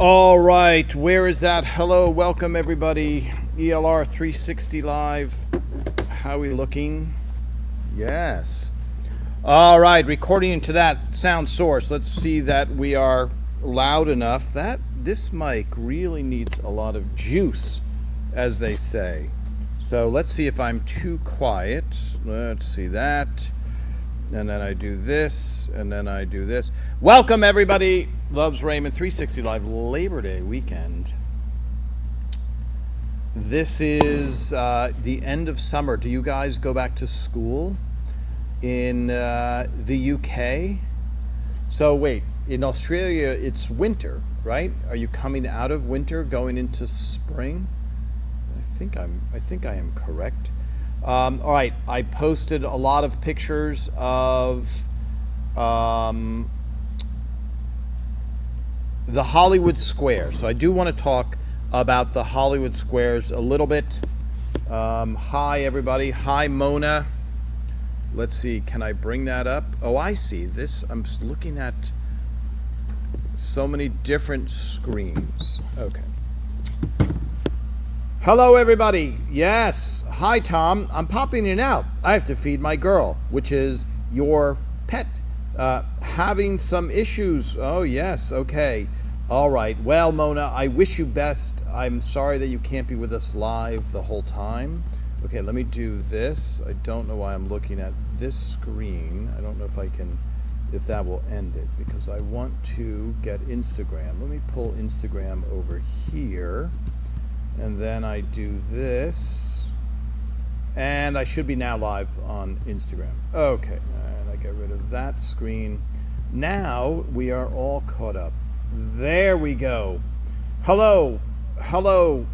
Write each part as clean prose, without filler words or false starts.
All right, where is that? Hello, welcome everybody. ELR 360 Live. How are we looking? Yes. All right, recording into that sound source. Let's see that we are loud enough. This mic really needs a lot of juice, as they say. So let's see if I'm too quiet. Let's see that. And then I do this, and then I do this. Welcome, everybody. Loves Raymond 360 Live Labor Day weekend. This is the end of summer. Do you guys go back to school in the UK? So wait, in Australia it's winter, right? Are you coming out of winter, going into spring? I think I am correct. All right, I posted a lot of pictures of the Hollywood Square. So I do want to talk about the Hollywood Squares a little bit. Hi, everybody. Hi, Mona. Let's see, can I bring that up? Oh, I see this. I'm looking at so many different screens. Okay. Hello, everybody. Yes. Hi, Tom. I'm popping in and out. I have to feed my girl, which is your pet. Having some issues. Oh, yes. Okay. All right. Well, Mona, I wish you best. I'm sorry that you can't be with us live the whole time. Okay, let me do this. I don't know why I'm looking at this screen. I don't know if that will end it, because I want to get Instagram. Let me pull Instagram over here. And then I do this, and I should be now live on Instagram. Okay, and I get rid of that screen. Now we are all caught up. There we go. Hello. Hi,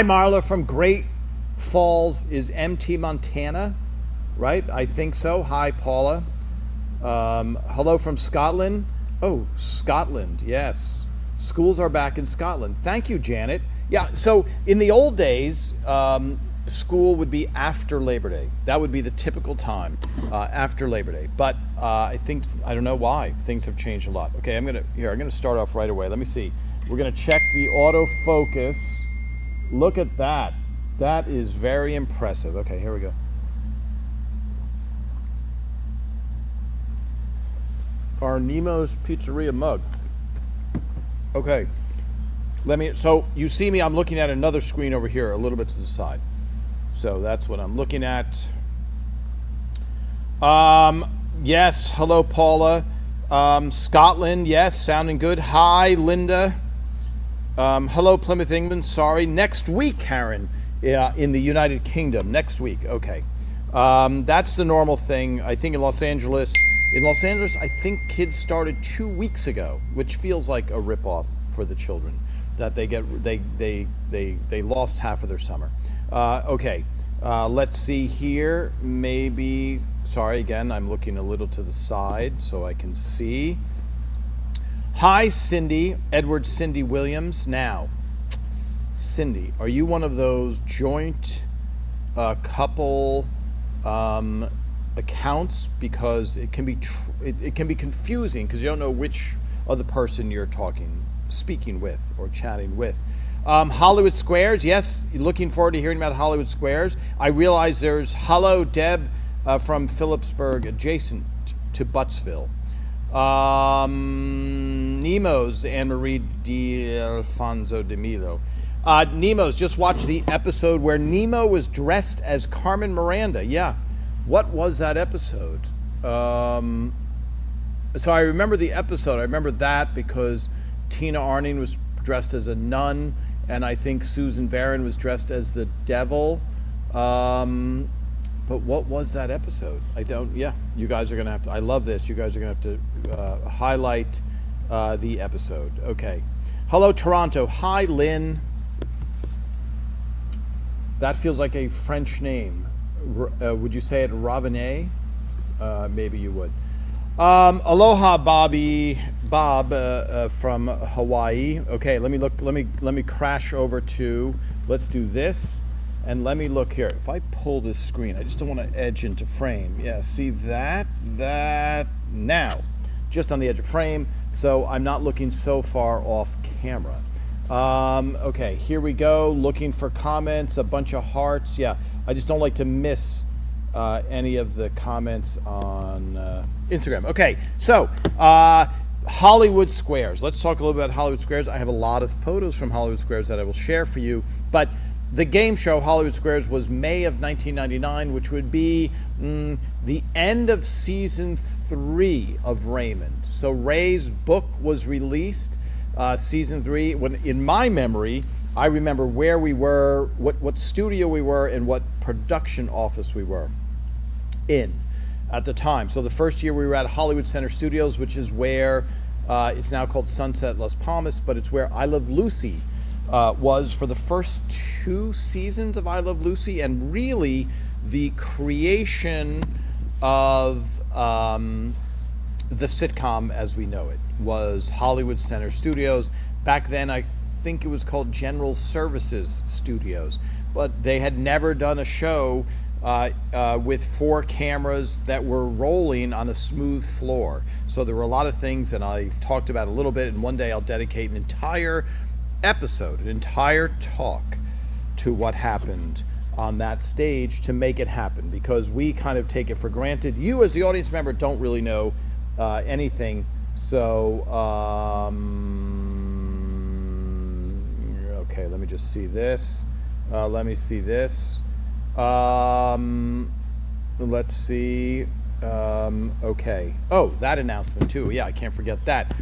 Marla from Great Falls is MT, Montana, right? I think so. Hi, Paula. Hello from Scotland. Oh, Scotland, yes. Schools are back in Scotland. Thank you, Janet. Yeah, so in the old days, school would be after Labor Day. That would be the typical time, after Labor Day. But I don't know why, things have changed a lot. Okay, I'm gonna start off right away. Let me see. We're gonna check the autofocus. Look at that. That is very impressive. Okay, here we go. Our Nemo's Pizzeria mug. Okay, so you see me, I'm looking at another screen over here, a little bit to the side. So that's what I'm looking at. Yes, hello, Paula. Scotland, yes, sounding good. Hi, Linda. Hello, Plymouth, England, sorry. Next week, Karen, in the United Kingdom, next week, okay. That's the normal thing. I think in Los Angeles, I think kids started 2 weeks ago, which feels like a ripoff for the children, that they lost half of their summer. Okay, let's see here. Maybe, sorry again, I'm looking a little to the side so I can see. Hi, Cindy, Edward Cindy Williams. Now, Cindy, are you one of those joint couple accounts, because it can be confusing because you don't know which other person you're speaking with or chatting with. Hollywood Squares, yes, looking forward to hearing about Hollywood Squares. I realize there's hello Deb from Phillipsburg, adjacent to Buttsville. Nemo's Anne-Marie D'Alfonso de Milo. Nemo's, just watched the episode where Nemo was dressed as Carmen Miranda. Yeah. What was that episode? So I remember the episode. I remember that because Tina Arning was dressed as a nun, and I think Susan Varon was dressed as the devil. But what was that episode? You guys are going to have to, I love this. You guys are going to have to highlight the episode. Okay. Hello, Toronto. Hi, Lynn. That feels like a French name. Would you say it Ravenet? Maybe you would. Aloha, Bob from Hawaii. Okay, let me crash over to, let's do this, and let me look here. If I pull this screen, I just don't want to edge into frame. Yeah, see that now. just on the edge of frame, so I'm not looking so far off camera. Okay, here we go. Looking for comments, a bunch of hearts. Yeah, I just don't like to miss any of the comments on Instagram. Okay, so Hollywood Squares. Let's talk a little bit about Hollywood Squares. I have a lot of photos from Hollywood Squares that I will share for you, but the game show Hollywood Squares was May of 1999, which would be the end of season 3 of Raymond. So Ray's book was released, season 3. When, in my memory, I remember where we were, what studio we were, and what production office we were in at the time. So the first year we were at Hollywood Center Studios, which is where it's now called Sunset Las Palmas, but it's where I Love Lucy was for the first 2 seasons of I Love Lucy, and really the creation of the sitcom as we know it was Hollywood Center Studios. Back then I think it was called General Services Studios, but they had never done a show with 4 cameras that were rolling on a smooth floor. So there were a lot of things that I've talked about a little bit, and one day I'll dedicate an entire episode, an entire talk to what happened on that stage to make it happen, because we kind of take it for granted. You as the audience member don't really know anything. So okay, let me just see this. Let me see this. Let's see. Okay. Oh, that announcement too. Yeah, I can't forget that.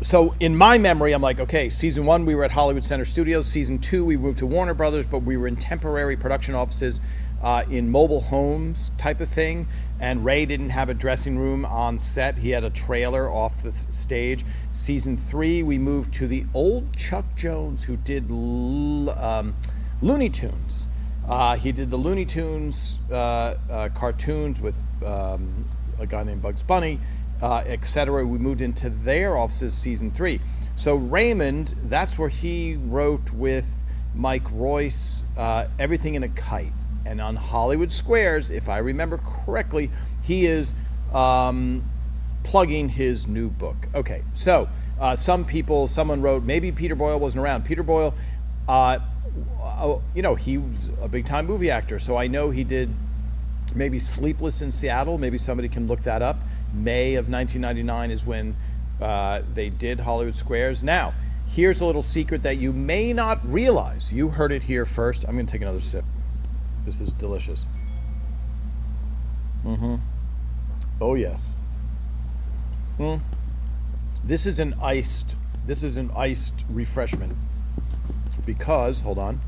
So in my memory, I'm like, okay, season 1, we were at Hollywood Center Studios. Season 2, we moved to Warner Brothers, but we were in temporary production offices in mobile homes type of thing. And Ray didn't have a dressing room on set. He had a trailer off the stage. Season 3, we moved to the old Chuck Jones, who did Looney Tunes. He did the Looney Tunes cartoons with a guy named Bugs Bunny, etc. We moved into their offices season 3. So Raymond, that's where he wrote with Mike Royce, Everything in a Kite. And on Hollywood Squares, if I remember correctly, he is plugging his new book. Okay, so someone wrote, maybe Peter Boyle wasn't around. Peter Boyle, you know, he was a big-time movie actor, so I know he did maybe Sleepless in Seattle. Maybe somebody can look that up. May of 1999 is when they did Hollywood Squares. Now, here's a little secret that you may not realize. You heard it here first. I'm going to take another sip. This is delicious. Oh yes. This is an iced refreshment because, hold on.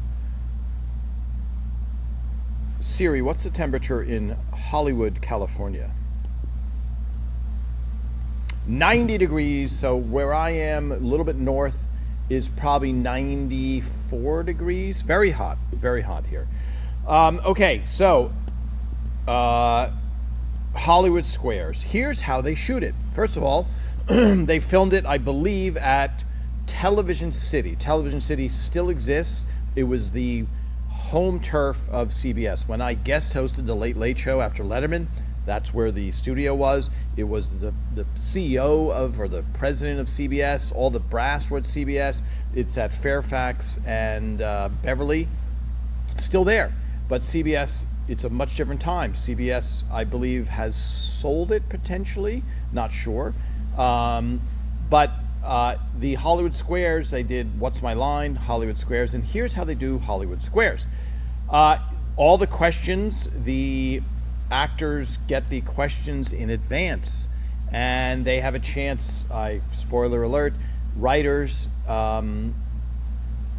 Siri, what's the temperature in Hollywood, California? 90 degrees. So where I am, a little bit north, is probably 94 degrees. Very hot here. Okay, so Hollywood Squares. Here's how they shoot it. First of all, they filmed it, I believe, at Television City. Television City still exists. It was the home turf of CBS. When I guest hosted the Late Late Show after Letterman, that's where the studio was. It was the CEO of, or the president of CBS. All the brass were at CBS. It's at Fairfax and Beverly. Still there. But CBS, it's a much different time. CBS, I believe, has sold it potentially. Not sure. But the Hollywood Squares, they did What's My Line, Hollywood Squares, and here's how they do Hollywood Squares. All the questions, the actors get the questions in advance, and they have a chance, spoiler alert, writers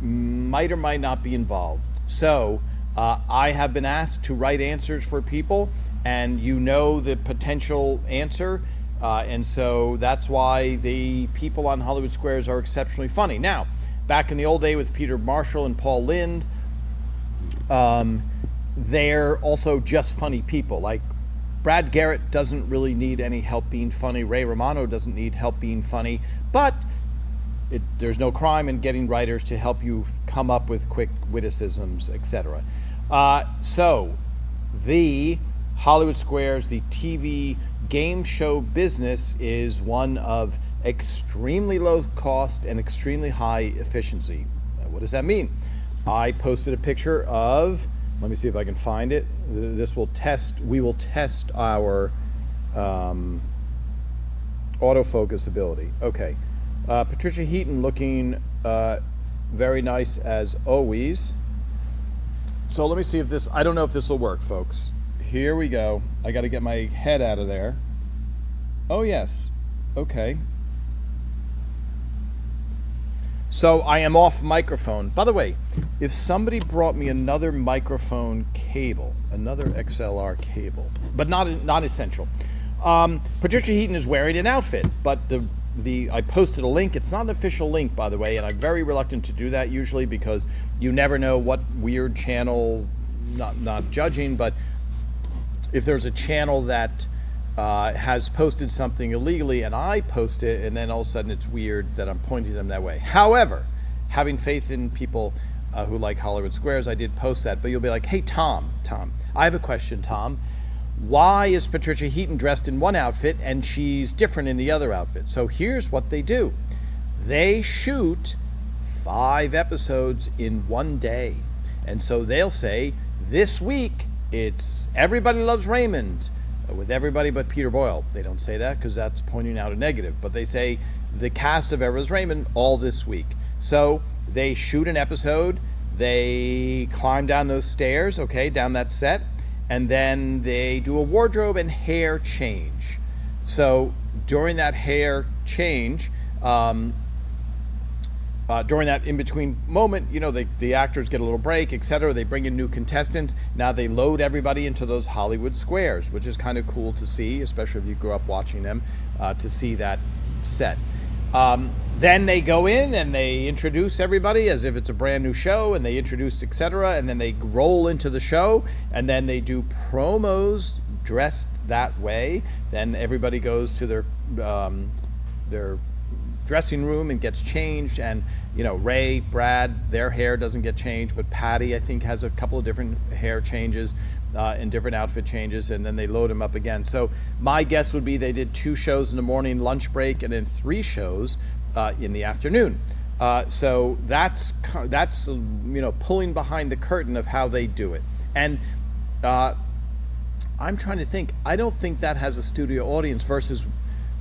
might or might not be involved. So I have been asked to write answers for people, and you know the potential answer. And so that's why the people on Hollywood Squares are exceptionally funny. Now, back in the old day with Peter Marshall and Paul Lynde, they're also just funny people. Like Brad Garrett doesn't really need any help being funny. Ray Romano doesn't need help being funny. But there's no crime in getting writers to help you come up with quick witticisms, etc. So the Hollywood Squares, the TV game show business is one of extremely low cost and extremely high efficiency. What does that mean? I posted a picture of, let me see if I can find it. We will test our autofocus ability. Okay. Patricia Heaton looking very nice as always. So let me see if this, I don't know if this will work, folks. Here we go. I got to get my head out of there. Oh, yes. Okay. So I am off microphone. By the way, if somebody brought me another microphone cable, another XLR cable, but not essential. Patricia Heaton is wearing an outfit, but I posted a link. It's not an official link, by the way, and I'm very reluctant to do that usually because you never know what weird channel, not judging, but if there's a channel that has posted something illegally and I post it and then all of a sudden it's weird that I'm pointing them that way. However, having faith in people who like Hollywood Squares, I did post that, but you'll be like, hey, Tom, I have a question, Tom. Why is Patricia Heaton dressed in one outfit and she's different in the other outfit? So here's what they do. They shoot 5 episodes in one day. And so they'll say, this week, it's Everybody Loves Raymond with everybody but Peter Boyle. They don't say that because that's pointing out a negative, but they say the cast of Everybody Loves Raymond all this week. So they shoot an episode, they climb down those stairs, okay, down that set, and then they do a wardrobe and hair change. So during that hair change, during that in-between moment, the actors get a little break, etc. They bring in new contestants. Now they load everybody into those Hollywood Squares, which is kind of cool to see, especially if you grew up watching them, to see that set. Then they go in and they introduce everybody as if it's a brand new show, and they introduce etc. And then they roll into the show, and then they do promos dressed that way. Then everybody goes to their dressing room and gets changed, and Ray, Brad, their hair doesn't get changed, but Patty I think has a couple of different hair changes and different outfit changes, and then they load them up again. So my guess would be they did 2 shows in the morning, lunch break, and then 3 shows in the afternoon. So that's pulling behind the curtain of how they do it. And I'm trying to think. I don't think that has a studio audience versus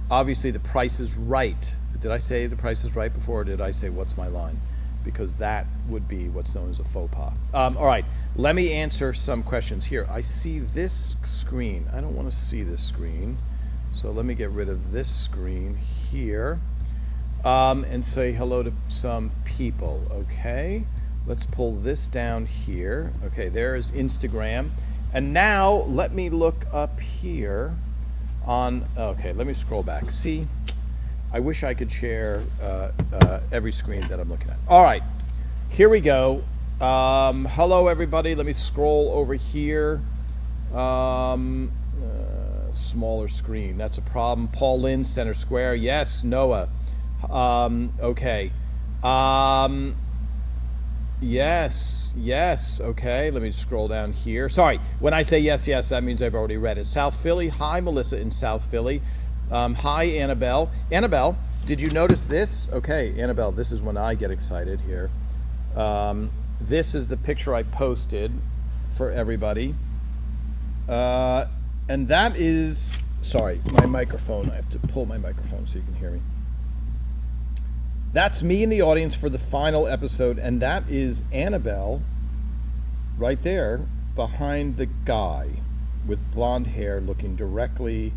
obviously The Price is Right. Did I say The Price is Right before, or did I say What's My Line? Because that would be what's known as a faux pas. All right, let me answer some questions here. I see this screen. I don't want to see this screen. So let me get rid of this screen here and say hello to some people, okay? Let's pull this down here. Okay, there's Instagram. And now let me look up here on, okay, let me scroll back. See? I wish I could share every screen that I'm looking at. All right, here we go. Hello, everybody. Let me scroll over here. Smaller screen. That's a problem. Paul Lynn, Center Square. Yes, Noah. Okay. Yes. Okay, let me scroll down here. Sorry, when I say yes, that means I've already read it. South Philly. Hi, Melissa in South Philly. Hi, Annabelle. Annabelle, did you notice this? Okay, Annabelle, this is when I get excited here. This is the picture I posted for everybody. And that is, sorry, my microphone. I have to pull my microphone so you can hear me. That's me in the audience for the final episode, and that is Annabelle right there behind the guy with blonde hair looking directly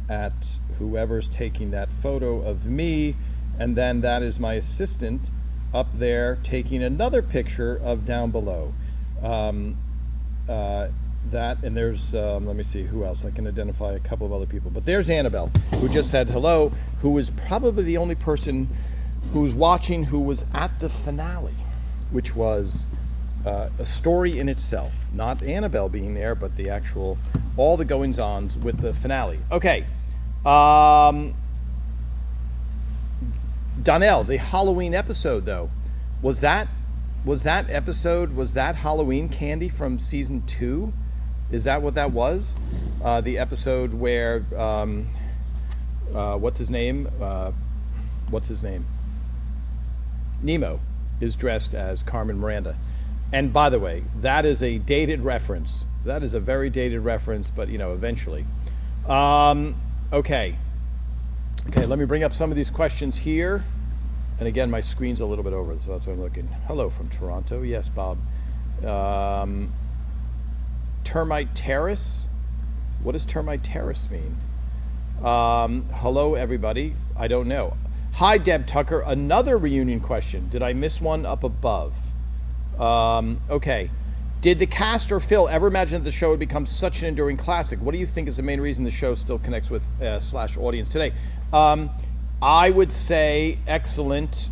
at whoever's taking that photo of me, and then that is my assistant up there taking another picture of down below. That, and there's, let me see who else. I can identify a couple of other people, but there's Annabelle, who just said hello, who is probably the only person who's watching who was at the finale, which was a story in itself. Not Annabelle being there, but the actual, all the goings-ons with the finale. Okay. Donnell, the Halloween episode, though, was that Halloween candy from season 2? Is that what that was? the episode where what's his name? Nemo is dressed as Carmen Miranda. And by the way, that is a dated reference. That is a very dated reference, but eventually. Okay, let me bring up some of these questions here. And again, my screen's a little bit over, so that's what I'm looking. Hello from Toronto. Yes, Bob. Termite Terrace? What does Termite Terrace mean? Hello, everybody. I don't know. Hi, Deb Tucker. Another reunion question. Did I miss one up above? Okay. Did the cast or Phil ever imagine that the show would become such an enduring classic? What do you think is the main reason the show still connects with / audience today? I would say excellent.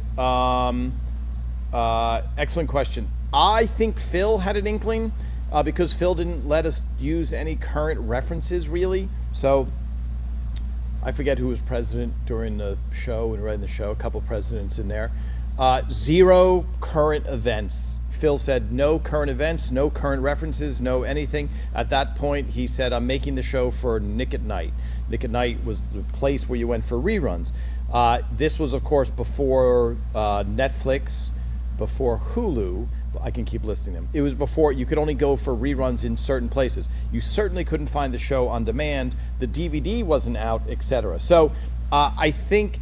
Excellent question. I think Phil had an inkling because Phil didn't let us use any current references really. So I forget who was president during the show and writing the show. A couple presidents in there. Zero current events. Phil said no current events, no current references, no anything. At that point, he said, I'm making the show for Nick at Night. Nick at Night was the place where you went for reruns. This was, of course, before Netflix, before Hulu. I can keep listing them. It was before you could only go for reruns in certain places. You certainly couldn't find the show on demand. The DVD wasn't out, etc. So I think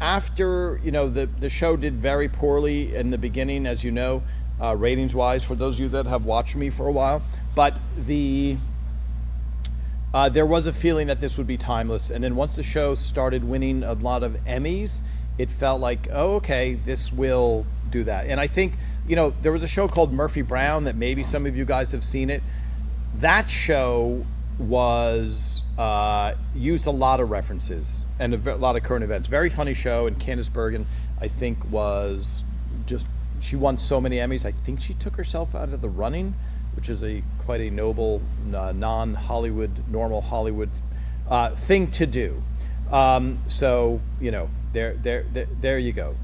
after, the show did very poorly in the beginning, as you know, ratings-wise, for those of you that have watched me for a while. But there was a feeling that this would be timeless. And then once the show started winning a lot of Emmys, it felt like, oh, okay, this will do that. And I think, there was a show called Murphy Brown that maybe some of you guys have seen it. That show was used a lot of references and a lot of current events. Very funny show. And Candice Bergen, I think, was just, she won so many Emmys. I think she took herself out of the running, which is quite a noble, non-Hollywood, normal Hollywood thing to do. So there you go.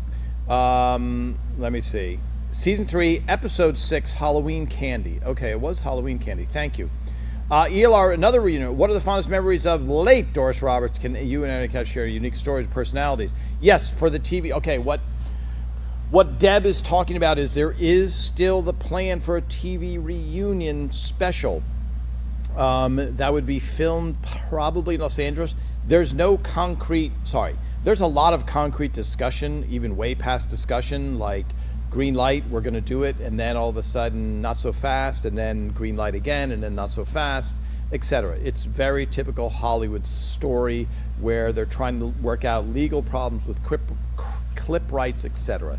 Let me see. Season 3, Episode 6, Halloween Candy. Okay, it was Halloween Candy. Thank you. ELR, another reunion. What are the fondest memories of late Doris Roberts? Can you and Annika share unique stories and personalities? Yes, for the TV. Okay, what Deb is talking about is there is still the plan for a TV reunion special that would be filmed probably in Los Angeles. There's no concrete, there's a lot of concrete discussion, even way past discussion, like green light, we're going to do it, and then all of a sudden not so fast, and then green light again, and then not so fast, etc. It's very typical Hollywood story where they're trying to work out legal problems with clip rights, etc.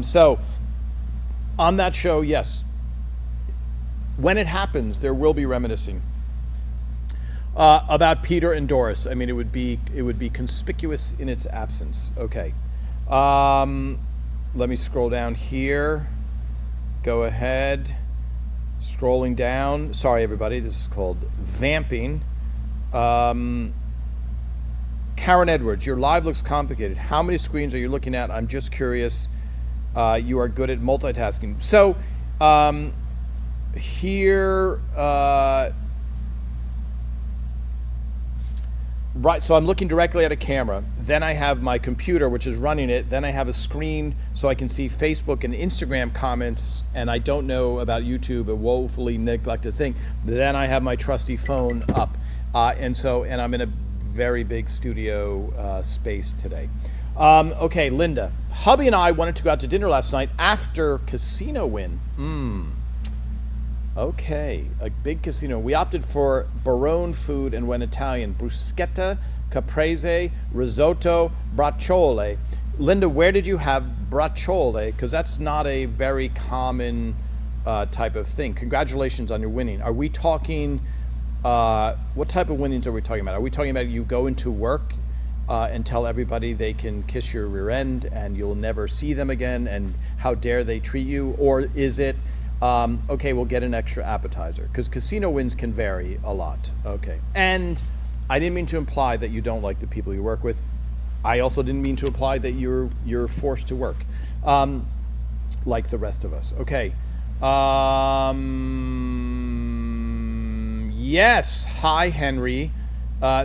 So on that show, yes, when it happens, there will be reminiscing about Peter and Doris. I mean, it would be conspicuous in its absence. Okay. Let me scroll down here. Go ahead. Scrolling down. Sorry, everybody. This is called vamping. Karen Edwards, your live looks complicated. How many screens are you looking at? I'm just curious. You are good at multitasking. So here, right, so I'm looking directly at a camera. Then I have my computer, which is running it. Then I have a screen so I can see Facebook and Instagram comments, and I don't know about YouTube, a woefully neglected thing. Then I have my trusty phone up. And I'm in a very big studio space today. Okay, Linda. Hubby and I wanted to go out to dinner last night after casino win. Okay, a big casino. We opted for Barone food and went Italian. Bruschetta, caprese, risotto, bracciole. Linda, where did you have bracciole? Because that's not a very common type of thing. Congratulations on your winning. Are we talking, what type of winnings are we talking about? Are we talking about you go into work and tell everybody they can kiss your rear end and you'll never see them again and how dare they treat you? Or is it, okay, we'll get an extra appetizer? Because casino wins can vary a lot. Okay. And I didn't mean to imply that you don't like the people you work with. I also didn't mean to imply that you're forced to work like the rest of us. Okay. Yes. Hi, Henry.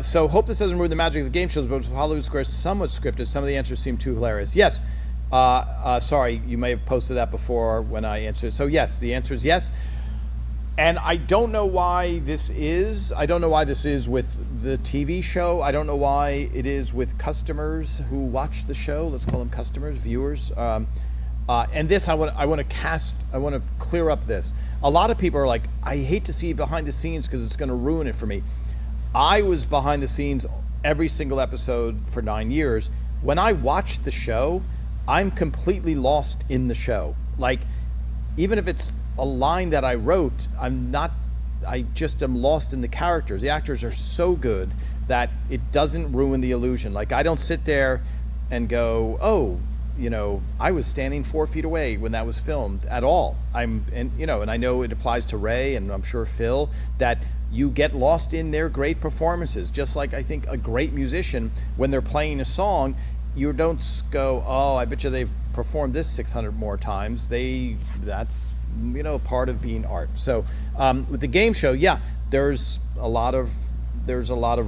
So hope this doesn't ruin the magic of the game shows, but with Hollywood Squares somewhat scripted, some of the answers seem too hilarious. Yes. Sorry, you may have posted that before when I answered. So yes, the answer is yes. And I don't know why this is. I don't know why this is with the TV show. I don't know why it is with customers who watch the show. Let's call them customers, viewers. And this, I want to clear up this. A lot of people are like, I hate to see behind the scenes because it's going to ruin it for me. I was behind the scenes every single episode for 9 years. When I watch the show, I'm completely lost in the show. Like, even if it's a line that I wrote, I just am lost in the characters. The actors are so good that it doesn't ruin the illusion. Like, I don't sit there and go, oh, I was standing 4 feet away when that was filmed at all. And I know it applies to Ray and I'm sure Phil, that you get lost in their great performances. Just like I think a great musician, when they're playing a song, you don't go, oh, I bet you they've performed this 600 more times. That's part of being art. So with the game show, yeah, there's a lot of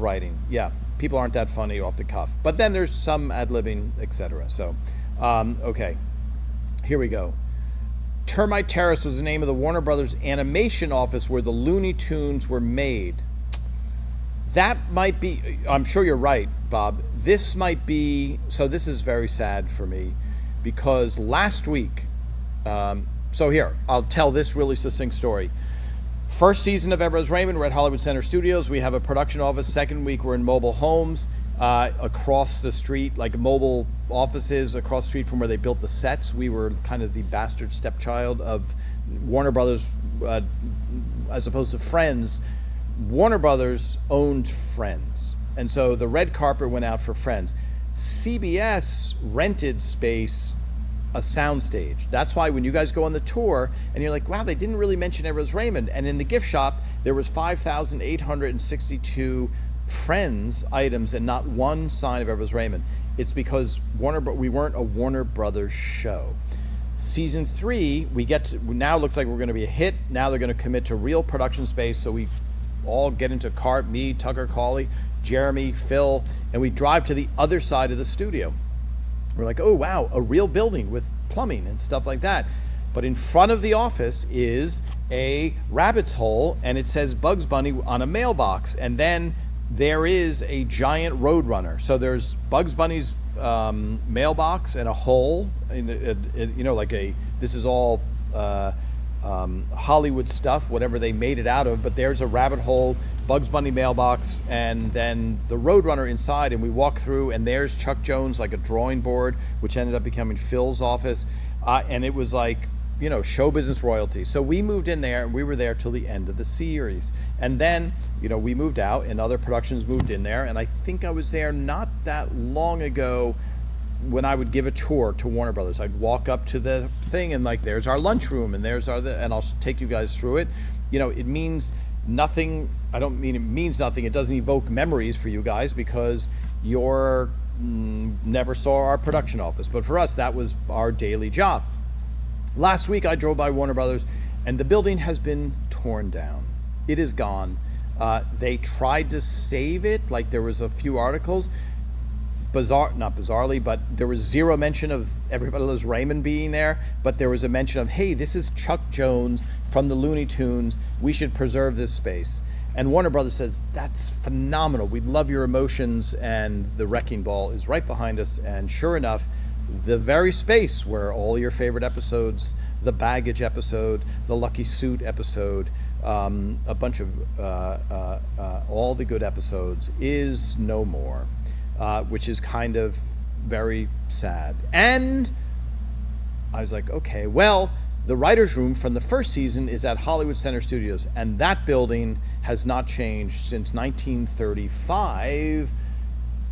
writing. Yeah, people aren't that funny off the cuff, but then there's some ad-libbing, etc. So okay, here we go. Termite Terrace was the name of the Warner Brothers animation office where the Looney Tunes were made. That might be, I'm sure you're right, Bob. This might be, so this is very sad for me because last week, so here, I'll tell this really succinct story. First season of Everett Raymond, we're at Hollywood Center Studios. We have a production office. Second week, we're in mobile homes across the street, like mobile offices across the street from where they built the sets. We were kind of the bastard stepchild of Warner Brothers, as opposed to Friends. Warner Brothers owned Friends. And so the red carpet went out for Friends. CBS rented space, a soundstage. That's why when you guys go on the tour and you're like, wow, they didn't really mention Everett Raymond. And in the gift shop, there was 5,862 Friends items and not one sign of Everett Raymond. It's because we weren't a Warner Brothers show. Season 3, now looks like we're going to be a hit. Now they're going to commit to real production space. So we all get into cart, me, Tucker Cawley, Jeremy, Phil, and we drive to the other side of the studio. We're like, oh, wow, a real building with plumbing and stuff like that. But in front of the office is a rabbit's hole, and it says Bugs Bunny on a mailbox. And then there is a giant Roadrunner. So there's Bugs Bunny's mailbox and a hole. This is all Hollywood stuff, whatever they made it out of. But there's a rabbit hole, Bugs Bunny mailbox, and then the Roadrunner inside. And we walk through, and there's Chuck Jones, like a drawing board, which ended up becoming Phil's office. And it was like, show business royalty. So we moved in there, and we were there till the end of the series. And then, we moved out, and other productions moved in there. And I think I was there not that long ago when I would give a tour to Warner Brothers. I'd walk up to the thing, and like, there's our lunchroom, and and I'll take you guys through it. It means nothing. I don't mean it means nothing. It doesn't evoke memories for you guys because you're never saw our production office. But for us, that was our daily job. Last week, I drove by Warner Brothers, and the building has been torn down. It is gone. They tried to save it. Like, there was a few articles. Not bizarrely, but there was zero mention of Everybody Loves Raymond being there, but there was a mention of, hey, this is Chuck Jones from the Looney Tunes. We should preserve this space. And Warner Brothers says, that's phenomenal. We love your emotions, and the wrecking ball is right behind us. And sure enough, the very space where all your favorite episodes, the baggage episode, the lucky suit episode, a bunch of all the good episodes is no more. Which is kind of very sad. And I was like, okay, well, the writer's room from the first season is at Hollywood Center Studios, and that building has not changed since 1935.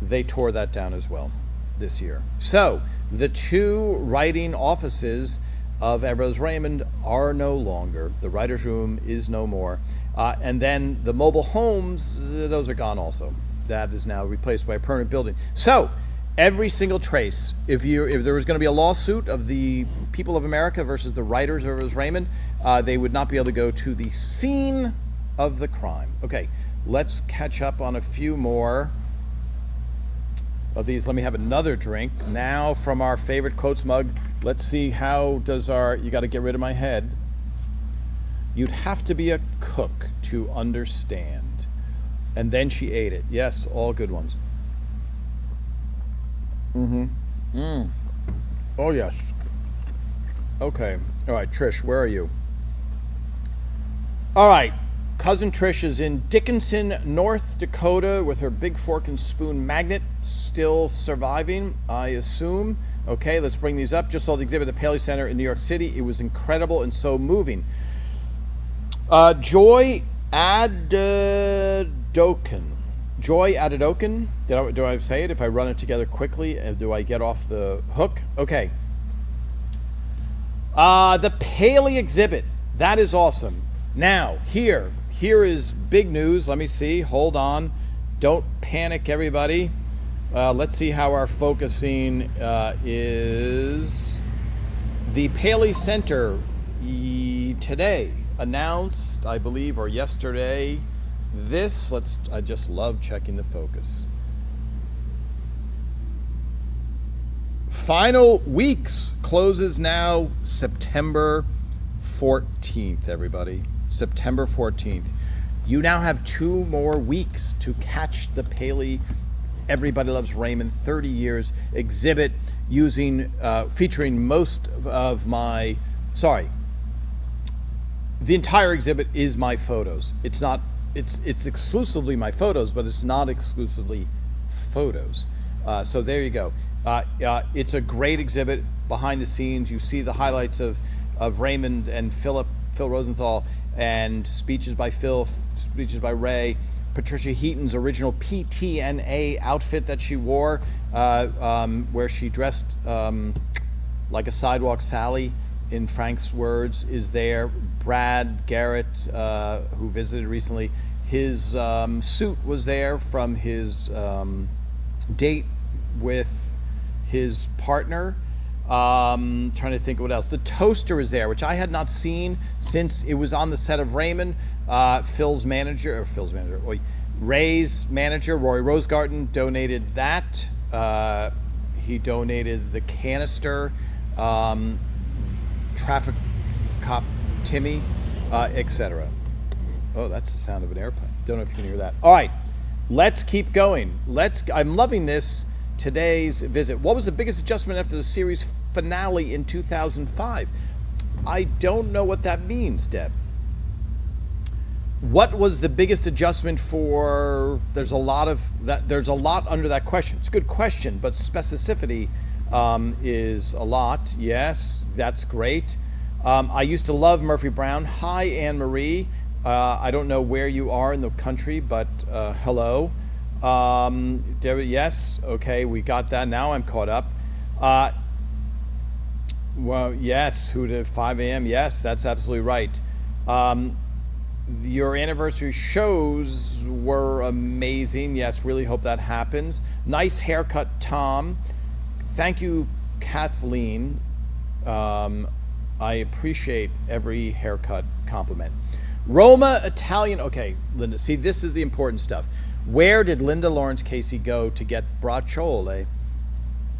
They tore that down as well this year. So the two writing offices of Everett Raymond are no longer. The writer's room is no more. And then the mobile homes, those are gone also. That is now replaced by a permanent building. So every single trace, if there was going to be a lawsuit of the people of America versus the writers of Raymond, they would not be able to go to the scene of the crime. Okay, let's catch up on a few more of these. Let me have another drink. Now from our favorite quotes mug, let's see how does our, you got to get rid of my head. You'd have to be a cook to understand. And then she ate it. Yes, all good ones. Oh, yes. Okay. All right, Trish, where are you? All right. Cousin Trish is in Dickinson, North Dakota with her big fork and spoon magnet still surviving, I assume. Okay, let's bring these up. Just saw the exhibit at the Paley Center in New York City. It was incredible and so moving. Joy Adedokan. Joy Adedokan. Do I say it? If I run it together quickly, do I get off the hook? Okay. The Paley exhibit. That is awesome. Now, here is big news. Let me see. Hold on. Don't panic, everybody. Let's see how our focusing is. The Paley Center today announced, I believe, or yesterday, this. I just love checking the focus. Final weeks closes now September 14th, everybody. September 14th. You now have 2 more weeks to catch the Paley Everybody Loves Raymond 30 years exhibit featuring most of my, the entire exhibit is my photos. It's exclusively my photos, but it's not exclusively photos. So there you go. It's a great exhibit behind the scenes. You see the highlights of Raymond and Phil Rosenthal, and speeches by Phil, speeches by Ray, Patricia Heaton's original PTNA outfit that she wore, where she dressed like a sidewalk Sally, in Frank's words, is there. Brad Garrett, who visited recently, his suit was there from his date with his partner. Trying to think of what else. The toaster is there, which I had not seen since it was on the set of Raymond. Ray's manager, Rory Rosegarten, donated that. He donated the canister. Traffic cop Timmy, etc. Oh, that's the sound of an airplane. Don't know if you can hear that. All right, let's keep going. I'm loving this. Today's visit. What was the biggest adjustment after the series finale in 2005? I don't know what that means, Deb. What was the biggest adjustment for? There's a lot under that question. It's a good question, but specificity is a lot. Yes, that's great. I used to love Murphy Brown. Hi, Anne Marie. I don't know where you are in the country, but hello. Yes, okay, we got that. Now I'm caught up. Well, yes, who did 5 a.m.? Yes, that's absolutely right. Your anniversary shows were amazing. Yes, really hope that happens. Nice haircut, Tom. Thank you, Kathleen. I appreciate every haircut compliment. Roma Italian. Okay, Linda, see, this is the important stuff. Where did Linda Lawrence Casey go to get bracciole?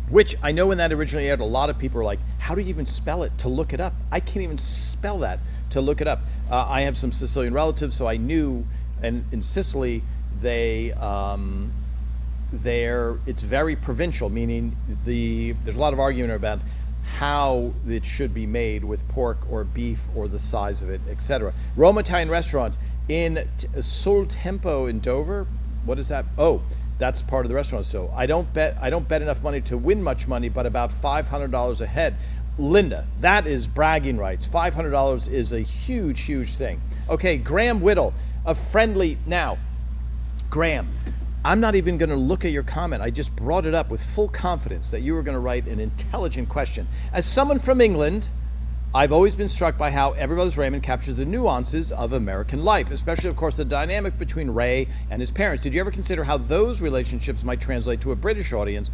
Which I know when that originally aired, a lot of people were like, how do you even spell it to look it up? I can't even spell that to look it up. I have some Sicilian relatives, so I knew, and in Sicily, it's very provincial, meaning there's a lot of argument about how it should be made with pork or beef or the size of it, etc. Roma Italian restaurant in Sul Tempo in Dover. What is that? Oh, that's part of the restaurant. So I don't bet enough money to win much money, but about $500 a head. Linda, that is bragging rights. $500 is a huge, huge thing. Okay, Graham Whittle, now, Graham, I'm not even going to look at your comment. I just brought it up with full confidence that you were going to write an intelligent question. As someone from England, I've always been struck by how Everybody Loves Raymond captures the nuances of American life, especially, of course, the dynamic between Ray and his parents. Did you ever consider how those relationships might translate to a British audience?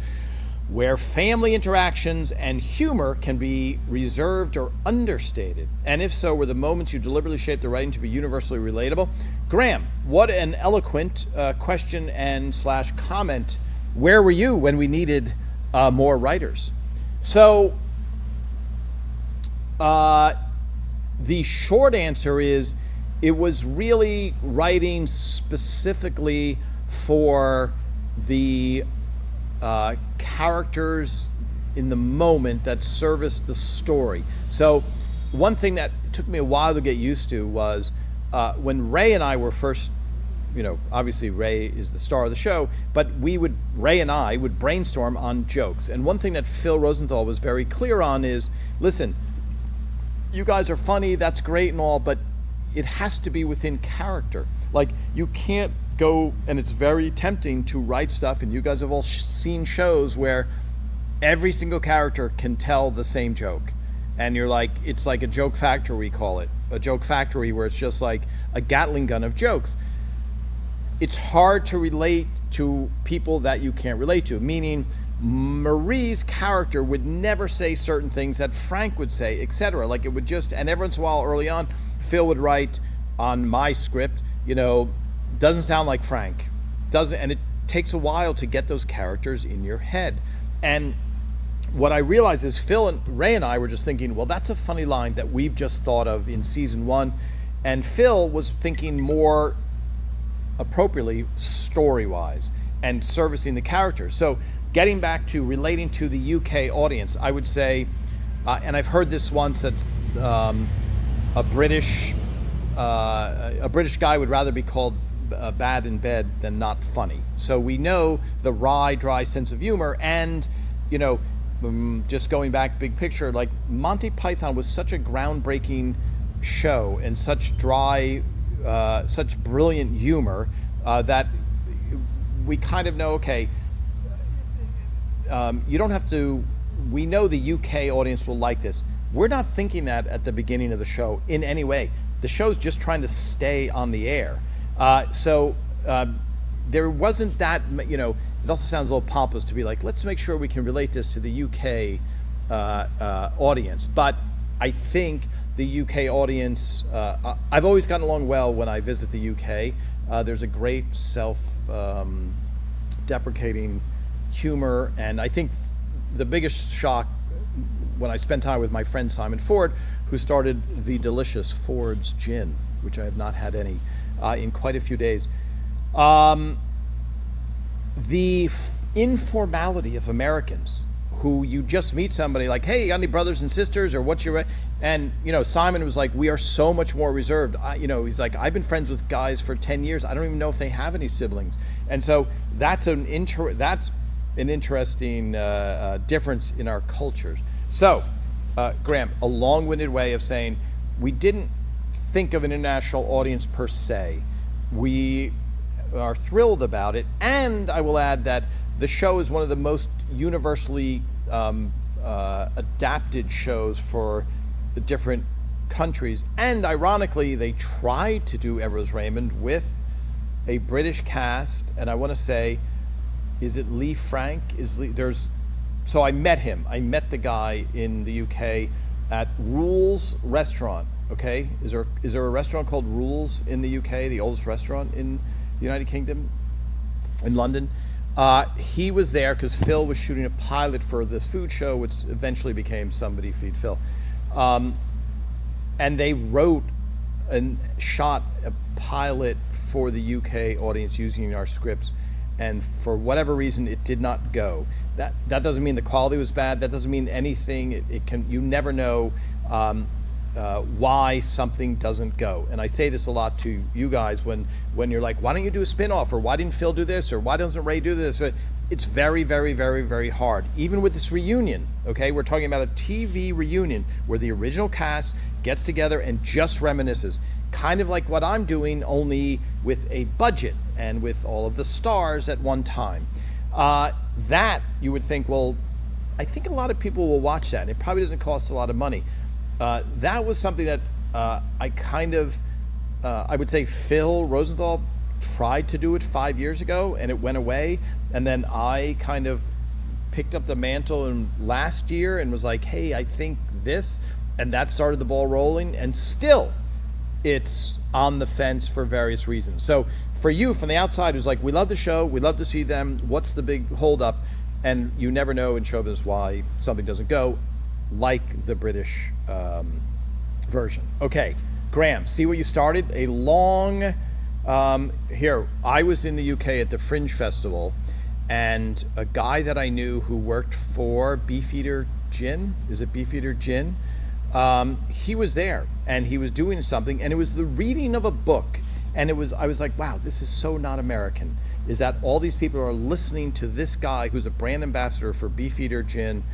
where family interactions and humor can be reserved or understated? And if so, were the moments you deliberately shaped the writing to be universally relatable? Graham, what an eloquent question and slash comment. Where were you when we needed more writers? So the short answer is it was really writing specifically for the characters in the moment that serviced the story. So one thing that took me a while to get used to was when Ray and I were first, obviously Ray is the star of the show, but Ray and I would brainstorm on jokes. And one thing that Phil Rosenthal was very clear on is, listen, you guys are funny, that's great and all, but it has to be within character. Like, you can't go, and it's very tempting to write stuff, and you guys have all seen shows where every single character can tell the same joke. And you're like, it's like a joke factory, we call it. A joke factory where it's just like a Gatling gun of jokes. It's hard to relate to people that you can't relate to, meaning Marie's character would never say certain things that Frank would say, etc. Like, it would just, and every once in a while early on, Phil would write on my script, doesn't sound like Frank. And it takes a while to get those characters in your head. And what I realized is Phil and Ray and I were just thinking, well, that's a funny line that we've just thought of in season 1. And Phil was thinking more appropriately story-wise and servicing the characters. So getting back to relating to the UK audience, I would say, and I've heard this once, that's a British guy would rather be called bad in bed than not funny. So we know the wry, dry sense of humor, and just going back big picture, like Monty Python was such a groundbreaking show and such dry, such brilliant humor that we kind of know, okay, you don't have to, we know the UK audience will like this. We're not thinking that at the beginning of the show in any way. The show's just trying to stay on the air. So there wasn't that, it also sounds a little pompous to be like, let's make sure we can relate this to the UK audience. But I think the UK audience, I've always gotten along well when I visit the UK. There's a great self-deprecating humor, and I think the biggest shock when I spent time with my friend Simon Ford, who started the delicious Ford's Gin, which I have not had any in quite a few days. The informality of Americans, who you just meet somebody like, hey, you got any brothers and sisters, or what's your, and Simon was like, we are so much more reserved. He's like, I've been friends with guys for 10 years. I don't even know if they have any siblings. And so that's an interesting difference in our cultures. So, Graham, a long-winded way of saying we didn't think of an international audience per se. We are thrilled about it, and I will add that the show is one of the most universally adapted shows for the different countries. And ironically, they tried to do Everest Raymond with a British cast, and I want to say, is it Lee Frank? So I met him. I met the guy in the UK at Rules Restaurant. Okay, is there a restaurant called Rules in the UK, the oldest restaurant in the United Kingdom, in London? He was there because Phil was shooting a pilot for this food show, which eventually became Somebody Feed Phil. And they wrote and shot a pilot for the UK audience using our scripts. And for whatever reason, it did not go. That doesn't mean the quality was bad. That doesn't mean anything. You never know why something doesn't go. And I say this a lot to you guys when you're like, why don't you do a spin-off, or why didn't Phil do this, or why doesn't Ray do this? It's very, very, very, very hard. Even with this reunion, okay, we're talking about a TV reunion where the original cast gets together and just reminisces. Kind of like what I'm doing, only with a budget and with all of the stars at one time. That you would think, well, I think a lot of people will watch that. It probably doesn't cost a lot of money. That was something that I would say Phil Rosenthal tried to do it 5 years ago, and it went away. And then I kind of picked up the mantle in last year and was like, hey, I think this, and that started the ball rolling, and still it's on the fence for various reasons. So for you from the outside who's like, we love the show, we love to see them, what's the big holdup? And you never know in show business why something doesn't go, like the British version. Okay, Graham, see what you started? A long, here, I was in the UK at the Fringe Festival, and a guy that I knew who worked for Beefeater Gin, is it Beefeater Gin? He was there, and he was doing something, and it was the reading of a book, and I was like, wow, this is so not American, is that all these people are listening to this guy who's a brand ambassador for Beefeater Gin,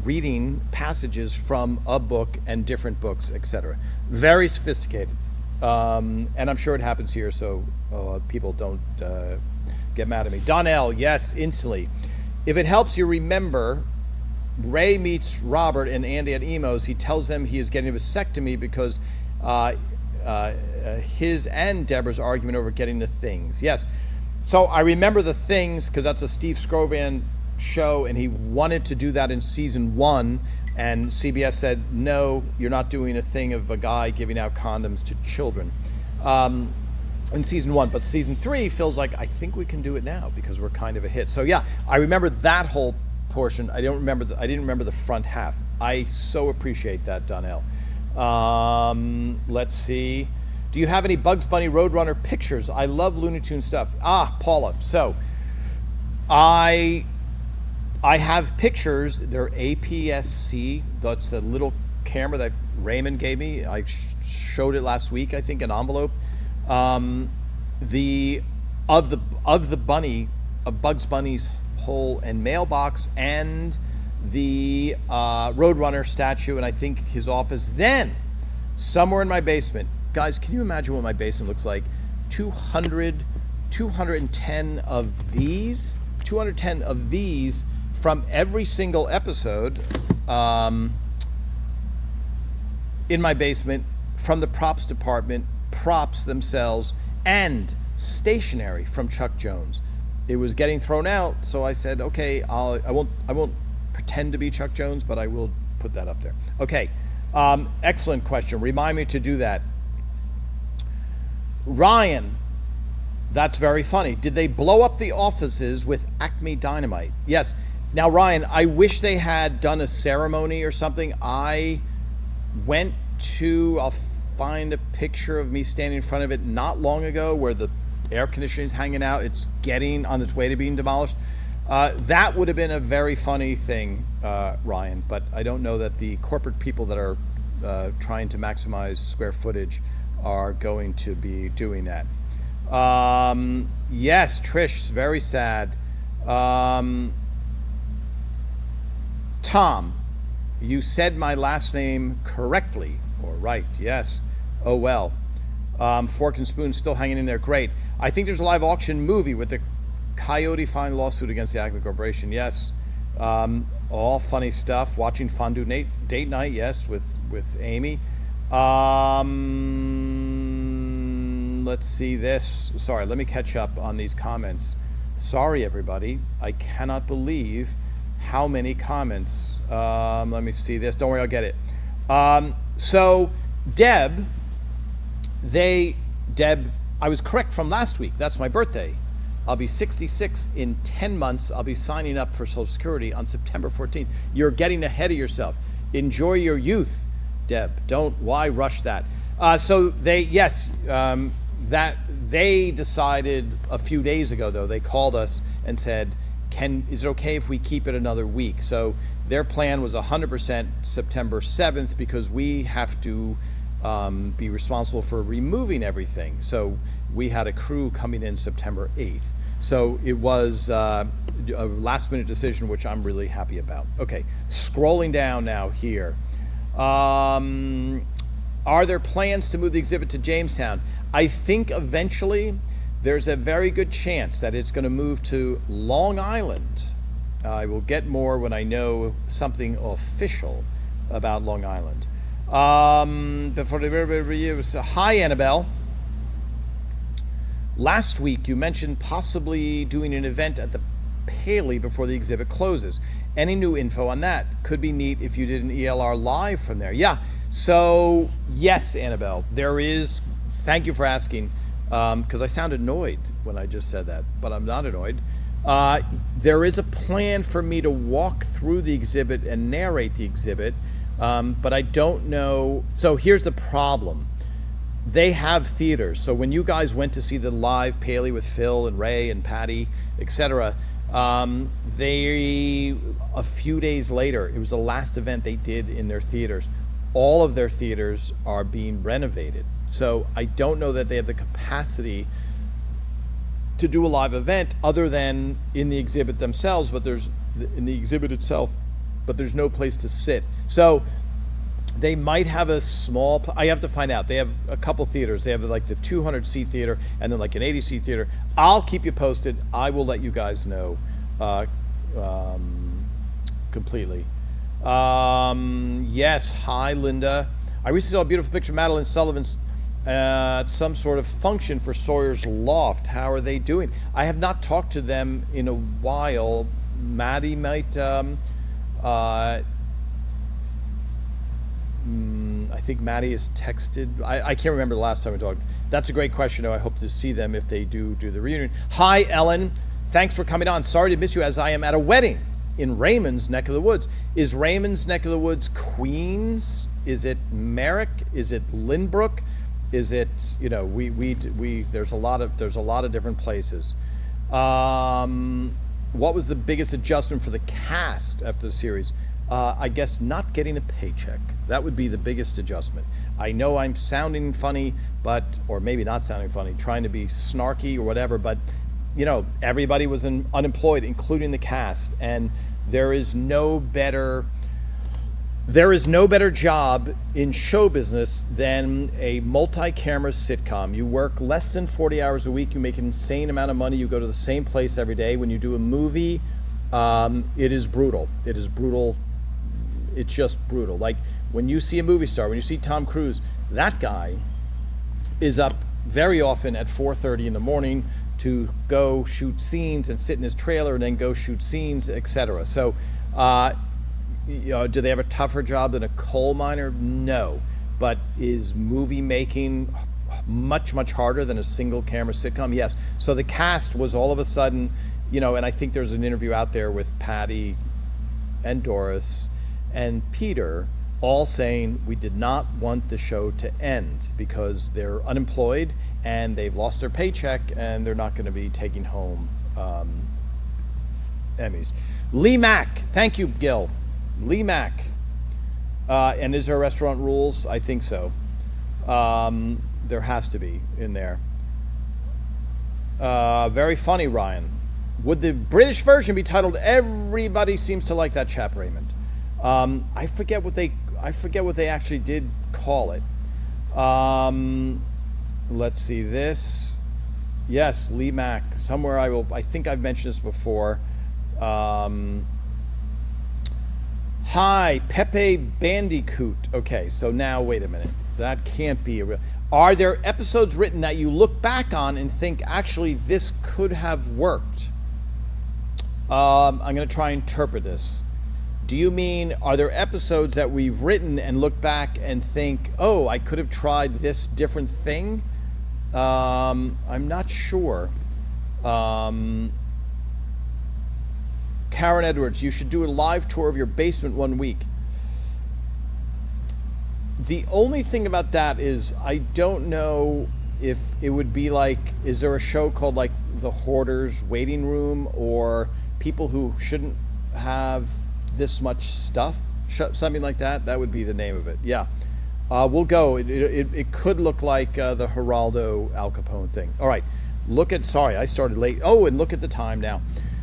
reading passages from a book and different books, etc. Very sophisticated, and I'm sure it happens here, so people don't get mad at me. Donnell, yes, instantly. If it helps you remember, Ray meets Robert and Andy at Emo's. He tells them he is getting a vasectomy because his and Deborah's argument over getting the things. Yes. So I remember the things because that's a Steve Scrovan show, and he wanted to do that in season 1, and CBS said, no, you're not doing a thing of a guy giving out condoms to children in season 1. But season 3 feels like, I think we can do it now because we're kind of a hit. So yeah, I remember that whole portion. I didn't remember the front half. I so appreciate that, Donnell. Let's see. Do you have any Bugs Bunny Roadrunner pictures? I love Looney Tunes stuff. Paula. So I have pictures. They're APS-C. That's the little camera that Raymond gave me. I showed it last week, I think, an envelope. Of Bugs Bunny's hole and mailbox, and the Roadrunner statue, and I think his office. Then, somewhere in my basement, guys, can you imagine what my basement looks like? 210 of these from every single episode in my basement, from the props department, props themselves, and stationery from Chuck Jones. It was getting thrown out, so I said, okay, I won't pretend to be Chuck Jones, but I will put that up there. Okay, excellent question. Remind me to do that. Ryan, that's very funny. Did they blow up the offices with Acme Dynamite? Yes. Now, Ryan, I wish they had done a ceremony or something. I went to, I'll find a picture of me standing in front of it not long ago where the air conditioning is hanging out. It's getting on its way to being demolished. That would have been a very funny thing, Ryan, but I don't know that the corporate people that are trying to maximize square footage are going to be doing that. Yes, Trish, very sad. Tom, you said my last name correctly, or right, yes. Oh well. Fork and Spoon still hanging in there, great. I think there's a live auction movie with the Coyote Fine lawsuit against the Acme Corporation, yes. All funny stuff. Watching Fondue Date Night, yes, with Amy. Let's see this. Sorry, let me catch up on these comments. Sorry, everybody. I cannot believe how many comments. Let me see this. Don't worry, I'll get it. So, Deb, I was correct from last week. That's my birthday. I'll be 66 in 10 months. I'll be signing up for Social Security on September 14th. You're getting ahead of yourself. Enjoy your youth, Deb. Why rush that? So they decided a few days ago, though, they called us and said, is it okay if we keep it another week? So their plan was 100% September 7th because we have to be responsible for removing everything. So we had a crew coming in September 8th. So it was a last minute decision, which I'm really happy about. Okay, scrolling down now here. Are there plans to move the exhibit to Jamestown? I think eventually there's a very good chance that it's going to move to Long Island. I will get more when I know something official about Long Island. Before the review, hi Annabelle. Last week you mentioned possibly doing an event at the Paley before the exhibit closes. Any new info on that? Could be neat if you did an ELR live from there. Yeah. So yes, Annabelle, there is. Thank you for asking, because I sounded annoyed when I just said that, but I'm not annoyed. There is a plan for me to walk through the exhibit and narrate the exhibit, but I don't know. So here's the problem. They have theaters. So when you guys went to see the live Paley with Phil and Ray and Patty, etc., they, a few days later, it was the last event they did in their theaters. All of their theaters are being renovated. So I don't know that they have the capacity to do a live event other than in the exhibit themselves, but there's in the exhibit itself, but there's no place to sit. So they might have a small, I have to find out. They have a couple theaters. They have like the 200 seat theater and then like an 80 seat theater. I'll keep you posted. I will let you guys know completely. Yes, hi Linda. I recently saw a beautiful picture of Madeline Sullivan's at some sort of function for Sawyer's Loft. How are they doing? I have not talked to them in a while. Maddie might, I think Maddie has texted. I can't remember the last time we talked. That's a great question, though. I hope to see them if they do the reunion. Hi, Ellen. Thanks for coming on. Sorry to miss you as I am at a wedding in Raymond's neck of the woods. Is Raymond's neck of the woods Queens? Is it Merrick? Is it Lynbrook? Is it, you know, we there's a lot of different places. What was the biggest adjustment for the cast after the series? I guess not getting a paycheck. That would be the biggest adjustment. I know I'm sounding funny, or maybe not sounding funny, trying to be snarky or whatever, but you know, everybody was unemployed, including the cast, and there is no better job in show business than a multi-camera sitcom. You work less than 40 hours a week, you make an insane amount of money, you go to the same place every day. When you do a movie, it is brutal. It is brutal. It's just brutal. Like when you see a movie star, when you see Tom Cruise, that guy is up very often at 4:30 in the morning to go shoot scenes and sit in his trailer and then go shoot scenes, etc. So, do they have a tougher job than a coal miner? No. But is movie making much, much harder than a single camera sitcom? Yes. So the cast was all of a sudden, you know, and I think there's an interview out there with Patty and Doris and Peter all saying we did not want the show to end because they're unemployed and they've lost their paycheck and they're not going to be taking home Emmys. Lee Mack, thank you, Gil. Lee Mack. And is there restaurant rules? I think so. There has to be in there. Very funny, Ryan. Would the British version be titled "Everybody Seems to Like That Chap Raymond"? I forget what they actually did call it. Let's see this. Yes, Lee Mack. Somewhere I think I've mentioned this before. Hi, Pepe Bandicoot. Okay, so now wait a minute. That can't be a real. Are there episodes written that you look back on and think actually this could have worked? I'm going to try and interpret this. Do you mean, are there episodes that we've written and look back and think, oh, I could have tried this different thing? I'm not sure. Karen Edwards, you should do a live tour of your basement one week. The only thing about that is I don't know if it would be like, is there a show called like The Hoarder's Waiting Room or People Who Shouldn't Have This Much Stuff? Something like that. That would be the name of it. Yeah. We'll go. It could look like the Geraldo Al Capone thing. All right. Sorry, I started late. Oh, and look at the time now.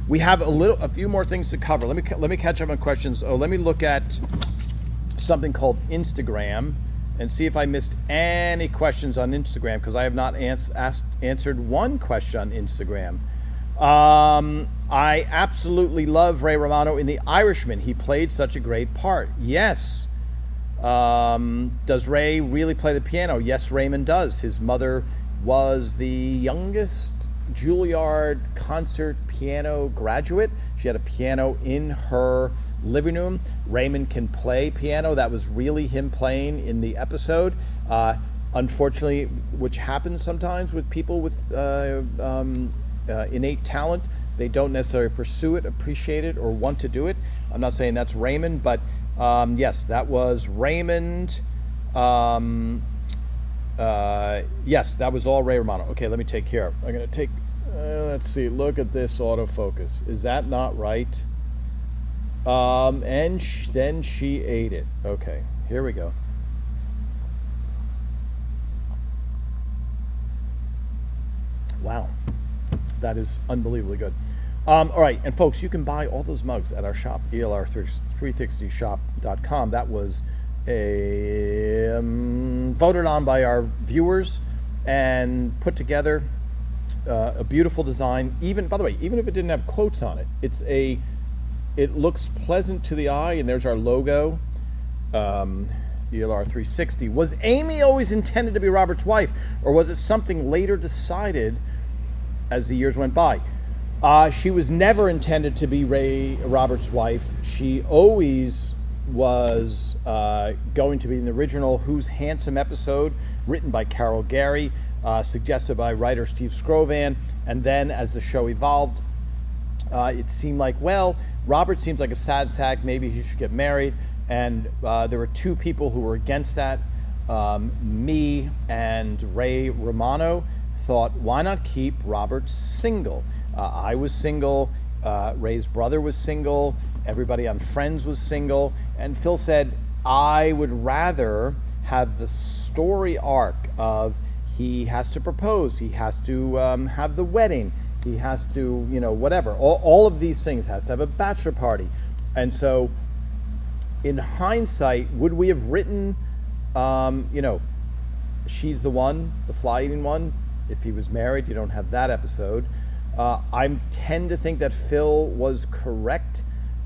We have a few more things to cover. Let me catch up on questions. Oh, let me look at something called Instagram and see if I missed any questions on Instagram, because I have not answered one question on Instagram. I absolutely love Ray Romano in The Irishman. He played such a great part. Yes. Does Ray really play the piano? Yes, Raymond does. His mother was the youngest Juilliard concert piano graduate. She had a piano in her living room. Raymond can play piano. That was really him playing in the episode. Unfortunately, which happens sometimes with people with innate talent, they don't necessarily pursue it, appreciate it, or want to do it. I'm not saying that's Raymond, but yes, that was Raymond. Yes, that was all Ray Romano. Okay, let me take care. I'm going to take, let's see, look at this autofocus. Is that not right? And then she ate it. Okay, here we go. Wow, that is unbelievably good. All right, and folks, you can buy all those mugs at our shop, elr360shop.com. That was voted on by our viewers and put together a beautiful design. Even, by the way, even if it didn't have quotes on it, it looks pleasant to the eye, and there's our logo. ELR360. Was Amy always intended to be Robert's wife, or was it something later decided as the years went by? She was never intended to be Robert's wife. She always was going to be in the original Who's Handsome episode, written by Carol Gary, suggested by writer Steve Scrovan, and then as the show evolved, it seemed like, well, Robert seems like a sad sack, maybe he should get married. And there were two people who were against that. Me and Ray Romano thought, why not keep Robert single? I was single, Ray's brother was single, everybody on Friends was single, and Phil said, I would rather have the story arc of he has to propose, he has to have the wedding, he has to, whatever, all of these things, has to have a bachelor party. And so, in hindsight, would we have written, she's the one, the fly-eating one? If he was married, you don't have that episode. I tend to think that Phil was correct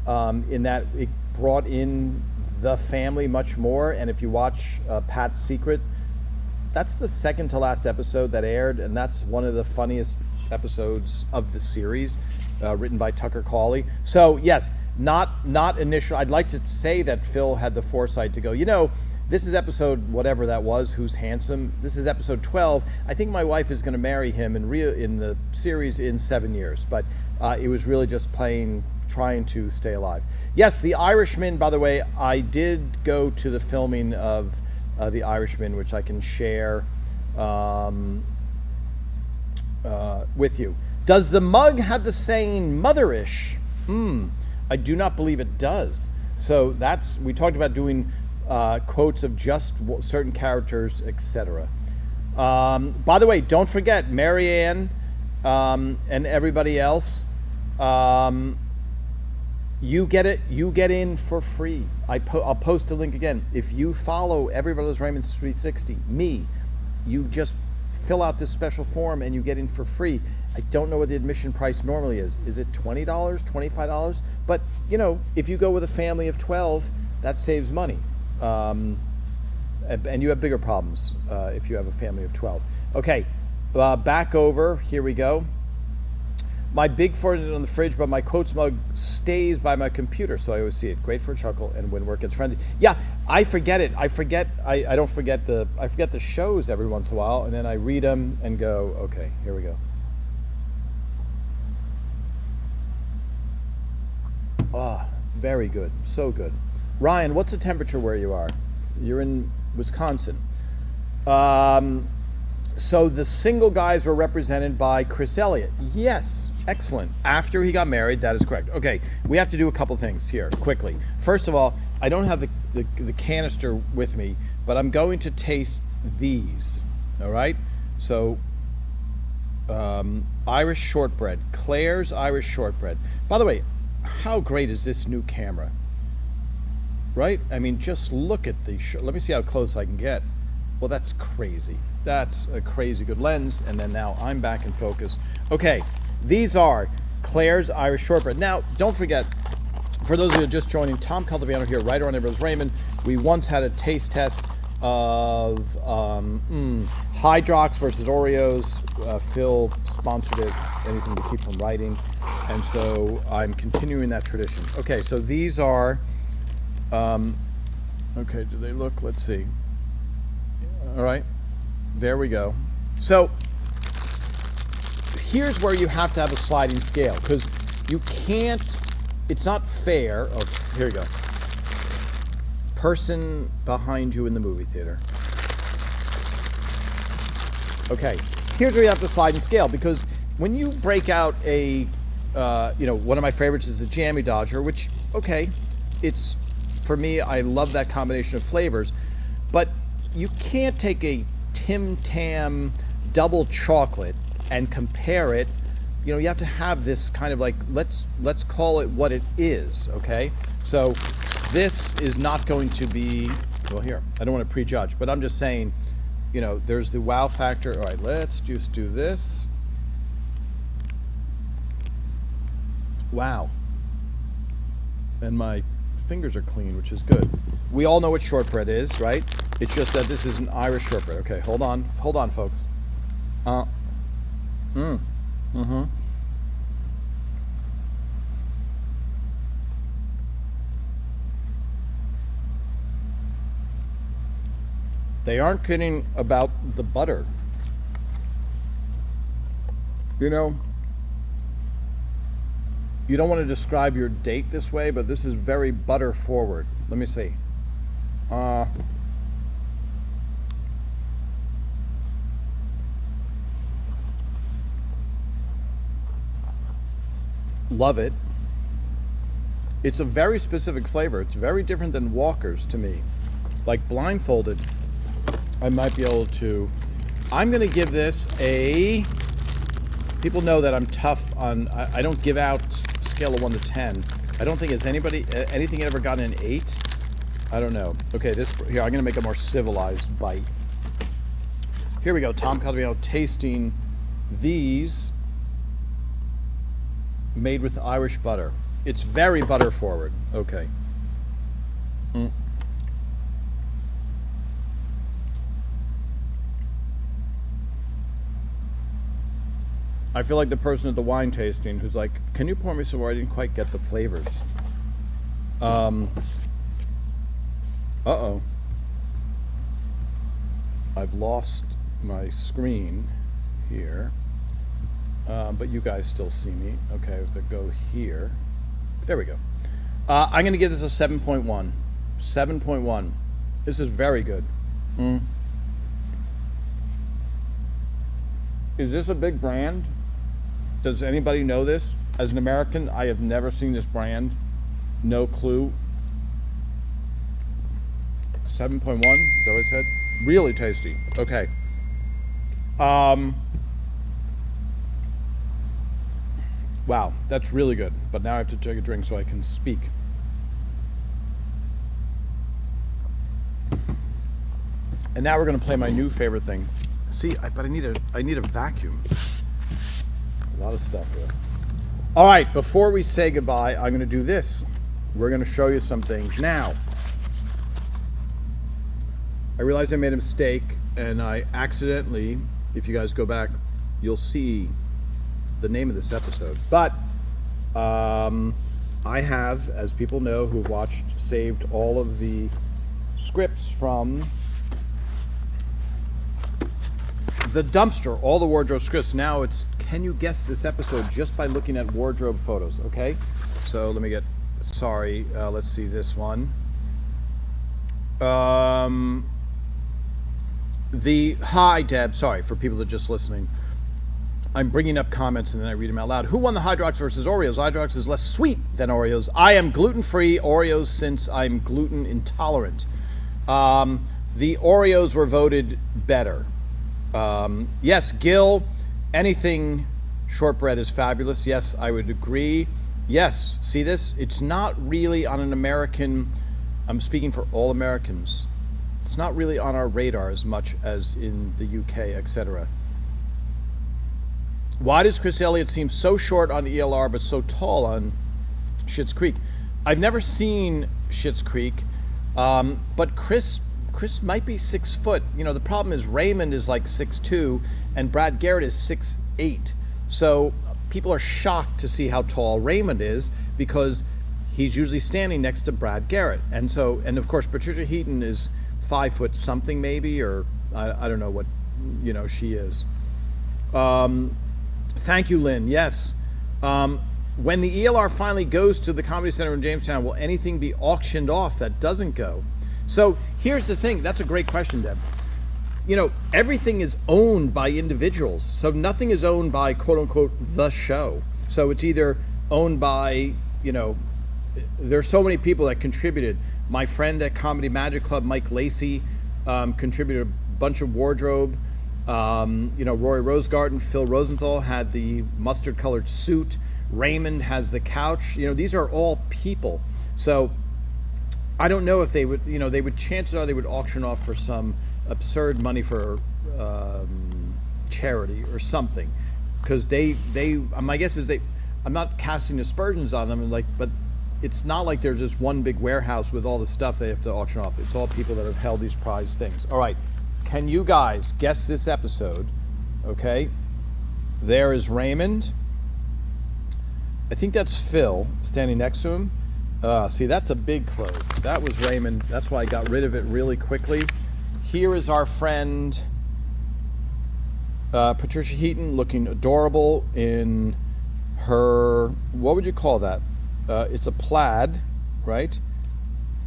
in that it brought in the family much more. And if you watch Pat's Secret, that's the second to last episode that aired, and that's one of the funniest episodes of the series, written by Tucker Cawley. So yes, not initial. I'd like to say that Phil had the foresight to go, this is episode whatever that was, Who's Handsome. This is episode 12. I think my wife is going to marry him in the series in 7 years. But it was really just trying to stay alive. Yes, The Irishman, by the way, I did go to the filming of The Irishman, which I can share with you. Does the mug have the saying motherish? I do not believe it does. So we talked about doing quotes of just certain characters, etc. By the way, don't forget Marianne and everybody else. You get in for free. I'll post a link again. If you follow Everybody Loves Raymond 360, you just fill out this special form and you get in for free. I don't know what the admission price normally is. Is it $20, $25? But if you go with a family of 12, that saves money. And you have bigger problems if you have a family of 12. Okay, back over. Here we go. My big forehead on the fridge, but my quotes mug stays by my computer, so I always see it. Great for a chuckle and when work gets friendly. Yeah, I forget it. I forget the shows every once in a while, and then I read them and go, okay, here we go. Ah, very good. So good. Ryan, what's the temperature where you are? You're in Wisconsin. So the single guys were represented by Chris Elliott. Yes, excellent. After he got married, that is correct. Okay, we have to do a couple things here quickly. First of all, I don't have the canister with me, but I'm going to taste these. All right? So Irish shortbread, Claire's Irish shortbread. By the way, how great is this new camera? Right? I mean, just look at the let me see how close I can get. Well, that's crazy. That's a crazy good lens. And then now I'm back in focus. Okay, these are Claire's Irish shortbread. Now, don't forget, for those of you just joining, Tom Caldaviano here, writer on Everyone's Raymond. We once had a taste test of Hydrox versus Oreos. Phil sponsored it, anything to keep from writing. And so I'm continuing that tradition. Okay, so these are, okay, do they look? Let's see. All right, there we go. So here's where you have to have a sliding scale, because you can't, it's not fair. Oh, here we go. Person behind you in the movie theater. Okay, here's where you have to slide and scale, because when you break out a, one of my favorites is the Jammy Dodger, which, okay, it's, for me, I love that combination of flavors, but you can't take a Tim Tam double chocolate and compare it. You have to have this kind of like, let's call it what it is, okay? So this is not going to be, well, here, I don't want to prejudge, but I'm just saying, there's the wow factor. All right, let's just do this. Wow. And my fingers are clean, which is good. We all know what shortbread is, right? It's just that this is an Irish shortbread. Okay, hold on, folks. They aren't kidding about the butter. You don't want to describe your date this way, but this is very butter forward. Let me see. Love it. It's a very specific flavor. It's very different than Walker's to me. Like blindfolded, I might be able to. I'm going to give this a. People know that I'm tough on. I don't give out scale of 1 to 10. I don't think anything ever gotten an 8. I don't know. Okay, here I'm going to make a more civilized bite. Here we go. Tom Calderino tasting these made with Irish butter. It's very butter forward. Okay. I feel like the person at the wine tasting who's like, can you pour me some more? I didn't quite get the flavors. Uh-oh. I've lost my screen here. But you guys still see me. Okay, if I go here. There we go. I'm going to give this a 7.1. 7.1. This is very good. Is this a big brand? Does anybody know this? As an American, I have never seen this brand. No clue. 7.1, is that what I said? Really tasty. Okay. Wow, that's really good. But now I have to take a drink so I can speak. And now we're going to play my new favorite thing. See, but I need a vacuum. A lot of stuff here. All right, before we say goodbye, I'm going to do this. We're going to show you some things. Now, I realized I made a mistake, and I accidentally, if you guys go back, you'll see the name of this episode. But I have, as people know who've watched, saved all of the scripts from the dumpster, all the wardrobe scripts. Now it's, can you guess this episode just by looking at wardrobe photos? Okay, so let me get, let's see this one. Hi Deb, sorry for people that are just listening. I'm bringing up comments and then I read them out loud. Who won the Hydrox versus Oreos? Hydrox is less sweet than Oreos. I am gluten-free. Oreos, since I'm gluten intolerant. The Oreos were voted better. Yes, Gil, anything shortbread is fabulous. Yes, I would agree. Yes, see this? It's not really on an American, I'm speaking for all Americans. It's not really on our radar as much as in the UK, etc. Why does Chris Elliott seem so short on ELR but so tall on Schitt's Creek? I've never seen Schitt's Creek, but Chris Chris might be 6 foot. You know, the problem is Raymond is like 6'2", and Brad Garrett is 6'8". So people are shocked to see how tall Raymond is because he's usually standing next to Brad Garrett. And of course, Patricia Heaton is 5 foot something maybe, or I don't know what, you know, she is. Thank you, Lynn. Yes. When the ELR finally goes to the Comedy Center in Jamestown, will anything be auctioned off that doesn't go? So here's the thing. That's a great question, Deb. You know, everything is owned by individuals. So nothing is owned by, quote unquote, the show. So it's either owned by, you know, there's so many people that contributed. My friend at Comedy Magic Club, Mike Lacey, contributed a bunch of wardrobe. You know, Rory Rosegarten, Phil Rosenthal had the mustard colored suit. Raymond has the couch. You know, these are all people. So I don't know if they would, you know, chances are they would auction off for some absurd money for charity or something. Because my guess is I'm not casting aspersions on them, but it's not like there's this one big warehouse with all the stuff they have to auction off. It's all people that have held these prized things. All right. Can you guys guess this episode? Okay. There is Raymond. I think that's Phil standing next to him. See, that's a big close. That was Raymond. That's why I got rid of it really quickly. Here is our friend Patricia Heaton, looking adorable in her, what would you call that? It's a plaid, right?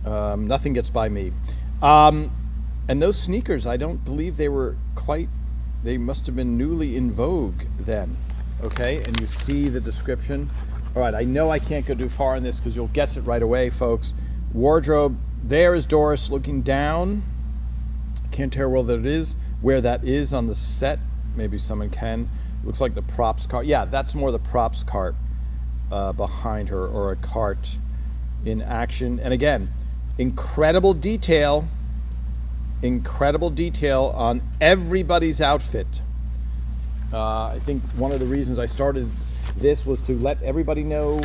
Nothing gets by me. And those sneakers, I don't believe they must have been newly in vogue then. Okay, and you see the description. All right, I know I can't go too far on this because you'll guess it right away, folks. Wardrobe, there is Doris looking down. Can't tell where that is on the set. Maybe someone can. Looks like the props cart. Yeah, that's more the props cart behind her, or a cart in action. And again, incredible detail on everybody's outfit. I think one of the reasons I started this was to let everybody know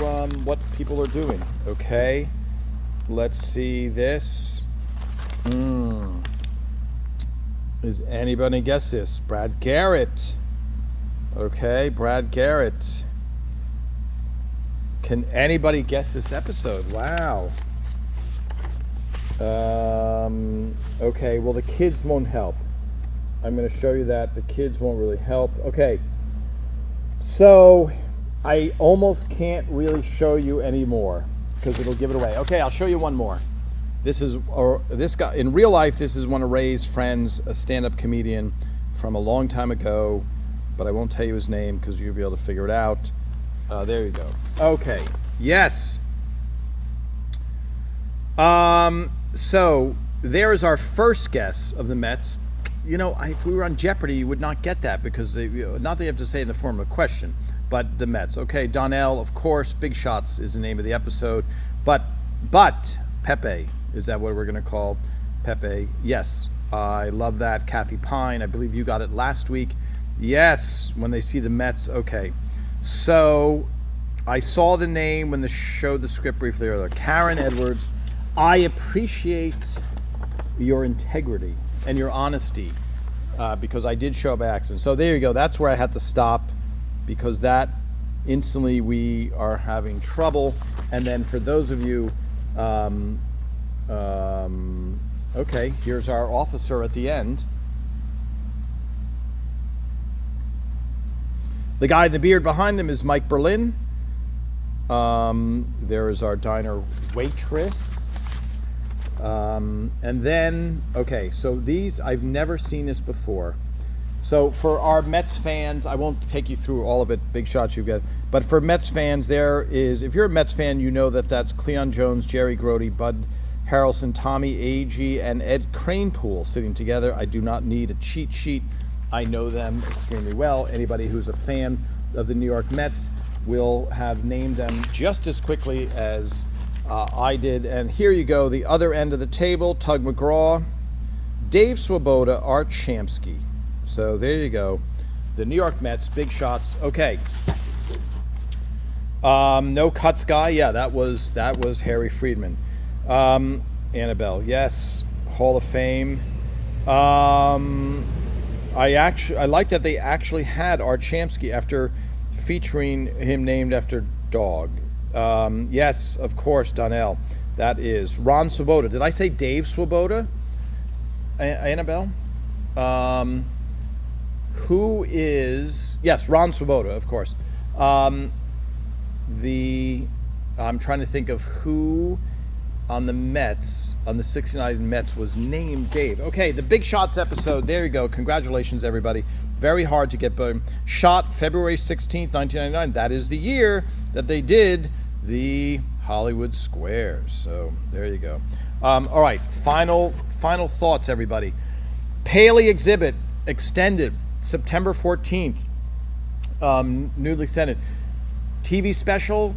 what people are doing. Okay, let's see this. Is anybody guess this? Brad Garrett. Okay, Brad Garrett. Can anybody guess this episode? Wow. Okay, well, the kids won't help. I'm going to show you that. The kids won't really help. Okay, so I almost can't really show you anymore because it'll give it away. Okay, I'll show you one more. This guy, in real life, this is one of Ray's friends, a stand-up comedian from a long time ago, but I won't tell you his name because you'll be able to figure it out. There you go. Okay, yes. So there is our first guess of the Mets. You know, if we were on Jeopardy, you would not get that because not that you have to say it in the form of a question, but the Mets. Okay, Donnell, of course, Big Shots is the name of the episode, but Pepe, is that what we're going to call Pepe? Yes, I love that. Kathy Pine, I believe you got it last week. Yes, when they see the Mets. Okay, so I saw the name when they showed the script briefly earlier. Karen Edwards. I appreciate your integrity and your honesty because I did show up by accident. So there you go. That's where I had to stop because that instantly we are having trouble. And then for those of you, okay, here's our officer at the end. The guy in the beard behind him is Mike Berlin. There is our diner waitress. And then, okay, so these, I've never seen this before. So for our Mets fans, I won't take you through all of it, Big Shots you've got, but for Mets fans, there is, if you're a Mets fan, you know that's Cleon Jones, Jerry Grody, Bud Harrelson, Tommy Agee, and Ed Kranepool sitting together. I do not need a cheat sheet. I know them extremely well. Anybody who's a fan of the New York Mets will have named them just as quickly as I did. And here you go, the other end of the table, Tug McGraw, Dave Swoboda, Art Shamsky. So there you go, the New York Mets, Big Shots. Okay. No cuts guy. Yeah, that was Harry Friedman. Annabelle, yes. Hall of Fame. I like that they actually had Art Shamsky after featuring him named after dog. Yes, of course, Donnell. That is Ron Swoboda. Did I say Dave Swoboda? Annabelle? Who is... Yes, Ron Swoboda, of course. I'm trying to think of who on the Mets, on the 69 Mets, was named Dave. Okay, the Big Shots episode. There you go. Congratulations, everybody. Very hard to get shot February 16th, 1999. That is the year that they did the Hollywood Squares. So there you go. All right, final thoughts, everybody. Paley exhibit extended September 14th. Newly extended. TV special,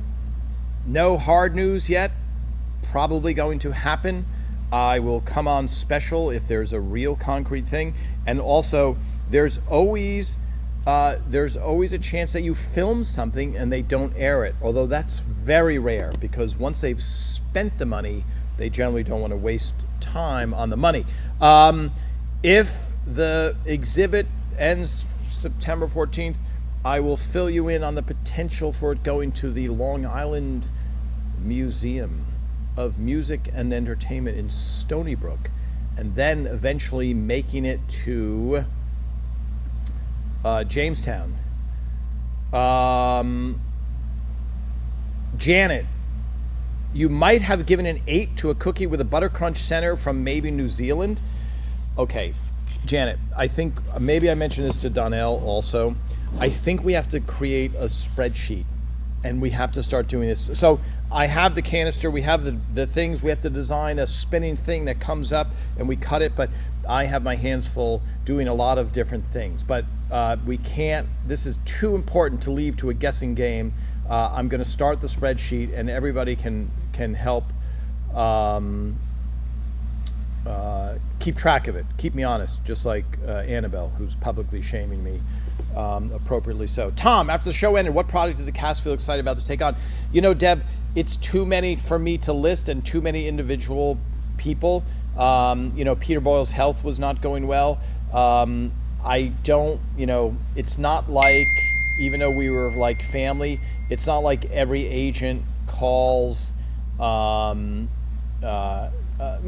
no hard news yet. Probably going to happen. I will come on special if there's a real concrete thing. And also, there's always a chance that you film something and they don't air it. Although that's very rare, because once they've spent the money, they generally don't want to waste time on the money. If the exhibit ends September 14th, I will fill you in on the potential for it going to the Long Island Museum of Music and Entertainment in Stony Brook, and then eventually making it to Jamestown. Janet, you might have given an 8 to a cookie with a butter crunch center from maybe New Zealand. Okay, Janet, I think maybe I mentioned this to Donnell also. I think we have to create a spreadsheet, and we have to start doing this. So I have the canister, we have the things, we have to design a spinning thing that comes up and we cut it, but I have my hands full doing a lot of different things. But we can't, this is too important to leave to a guessing game. I'm gonna start the spreadsheet and everybody can help keep track of it, keep me honest, just like Annabelle, who's publicly shaming me, appropriately so. Tom, after the show ended, what project did the cast feel excited about to take on? You know, Deb, it's too many for me to list and too many individual people. You know, Peter Boyle's health was not going well. I don't, you know, it's not like, even though we were like family, it's not like every agent calls, you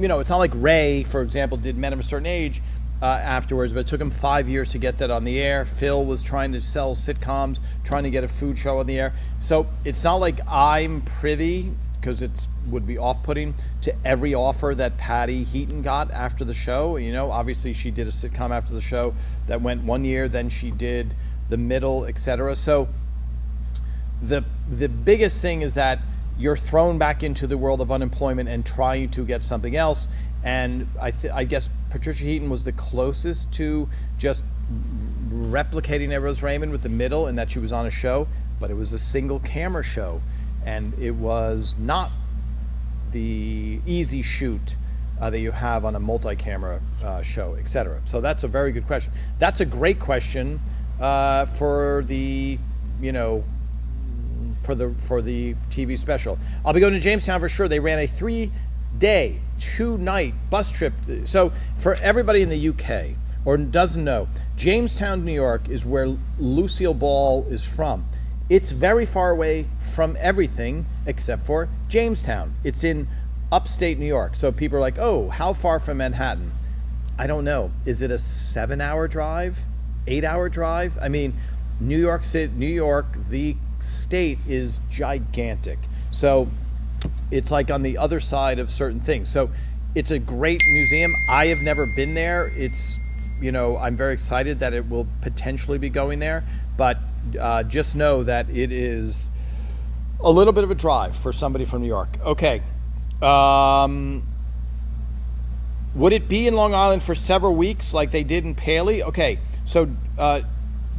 know, it's not like Ray, for example, did Men of a Certain Age afterwards, but it took him 5 years to get that on the air. Phil was trying to sell sitcoms, trying to get a food show on the air. So it's not like I'm privy, because it would be off-putting, to every offer that Patty Heaton got after the show. You know, obviously she did a sitcom after the show that went 1 year, then she did The Middle, etc. So the biggest thing is that you're thrown back into the world of unemployment and trying to get something else. And I guess Patricia Heaton was the closest to just replicating Everett Raymond with The Middle, in that she was on a show, but it was a single camera show, and it was not the easy shoot that you have on a multi-camera show, etc. So that's a very good question. That's a great question for the, you know, for the TV special. I'll be going to Jamestown for sure. They ran a 3-day, 2-night bus trip. So for everybody in the UK or doesn't know, Jamestown, New York is where Lucille Ball is from. It's very far away from everything except for Jamestown. It's in upstate New York. So people are like, oh, how far from Manhattan? I don't know. Is it a 7-hour drive? 8-hour drive? I mean, New York City, New York, the state is gigantic. So it's like on the other side of certain things. So it's a great museum. I have never been there. It's, you know, I'm very excited that it will potentially be going there, but just know that it is a little bit of a drive for somebody from New York. Okay. Would it be in Long Island for several weeks like they did in Paley? Okay, so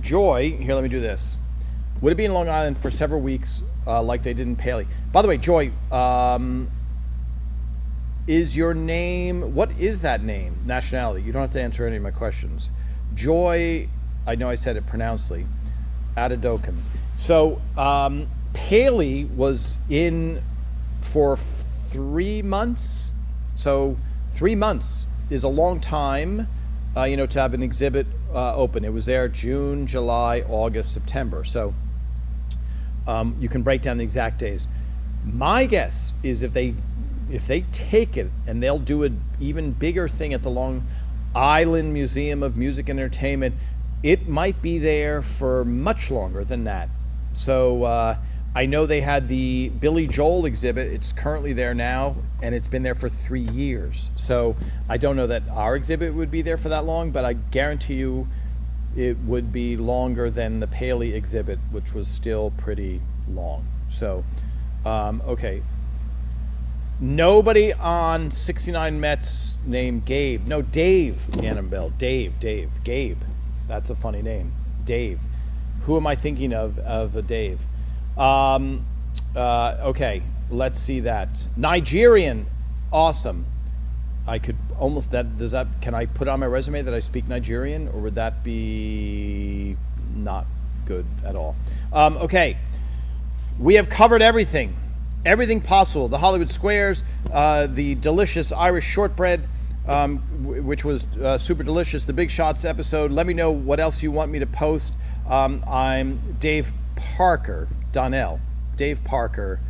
Joy, here, let me do this. Would it be in Long Island for several weeks like they did in Paley? By the way, Joy, is your name, what is that name, nationality? You don't have to answer any of my questions. Joy, I know I said it pronouncedly, Adedokan. So Paley was in for 3 months. So 3 months is a long time, to have an exhibit open. It was there June, July, August, September. So you can break down the exact days. My guess is if they take it, and they'll do an even bigger thing at the Long Island Museum of Music and Entertainment, it might be there for much longer than that. So I know they had the Billy Joel exhibit. It's currently there now, and it's been there for 3 years. So I don't know that our exhibit would be there for that long, but I guarantee you it would be longer than the Paley exhibit, which was still pretty long. So, okay. Nobody on 69 Mets named Gabe. No, Dave Annabelle. Dave. Gabe. That's a funny name. Dave. Who am I thinking of a Dave? Okay, let's see that. Nigerian. Awesome. I could almost, can I put on my resume that I speak Nigerian, or would that be not good at all? Okay. We have covered everything possible. The Hollywood Squares, the delicious Irish shortbread, which was super delicious, the Big Shots episode. Let me know what else you want me to post. I'm Dave Parker, Donnell. Dave Parker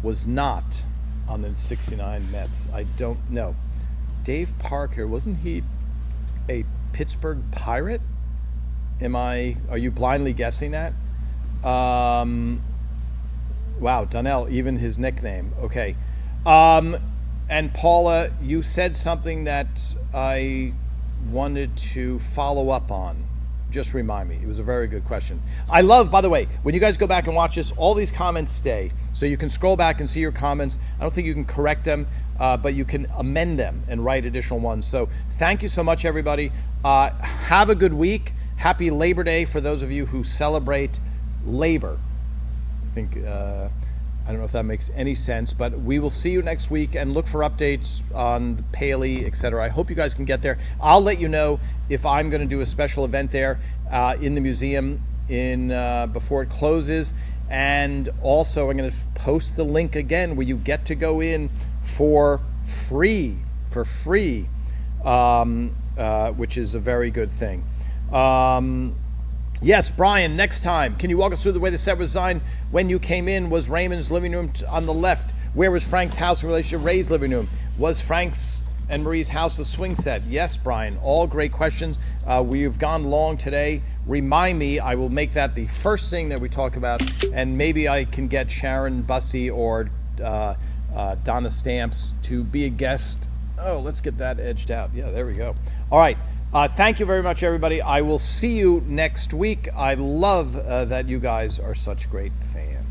was not on the 69 Mets. I don't know. Dave Parker, wasn't he a Pittsburgh Pirate? Are you blindly guessing that? Wow, Donnell, even his nickname. Okay. And Paula, you said something that I wanted to follow up on. Just remind me. It was a very good question. I love, by the way, when you guys go back and watch this, all these comments stay. So you can scroll back and see your comments. I don't think you can correct them, but you can amend them and write additional ones. So thank you so much, everybody. Have a good week. Happy Labor Day for those of you who celebrate labor. I think, I don't know if that makes any sense, but we will see you next week, and look for updates on Paley, etc. I hope you guys can get there. I'll let you know if I'm going to do a special event there in the museum before it closes. And also I'm going to post the link again where you get to go in for free, which is a very good thing. Yes, Brian, next time, can you walk us through the way the set was designed? When you came in, was Raymond's living room on the left? Where was Frank's house in relation to Ray's living room? Was Frank's and Marie's house a swing set? Yes, Brian, all great questions. We've gone long today. Remind me, I will make that the first thing that we talk about, and maybe I can get Sharon Bussey or Donna Stamps to be a guest. Oh, let's get that edged out. Yeah, there we go. All right. Thank you very much, everybody. I will see you next week. I love that you guys are such great fans.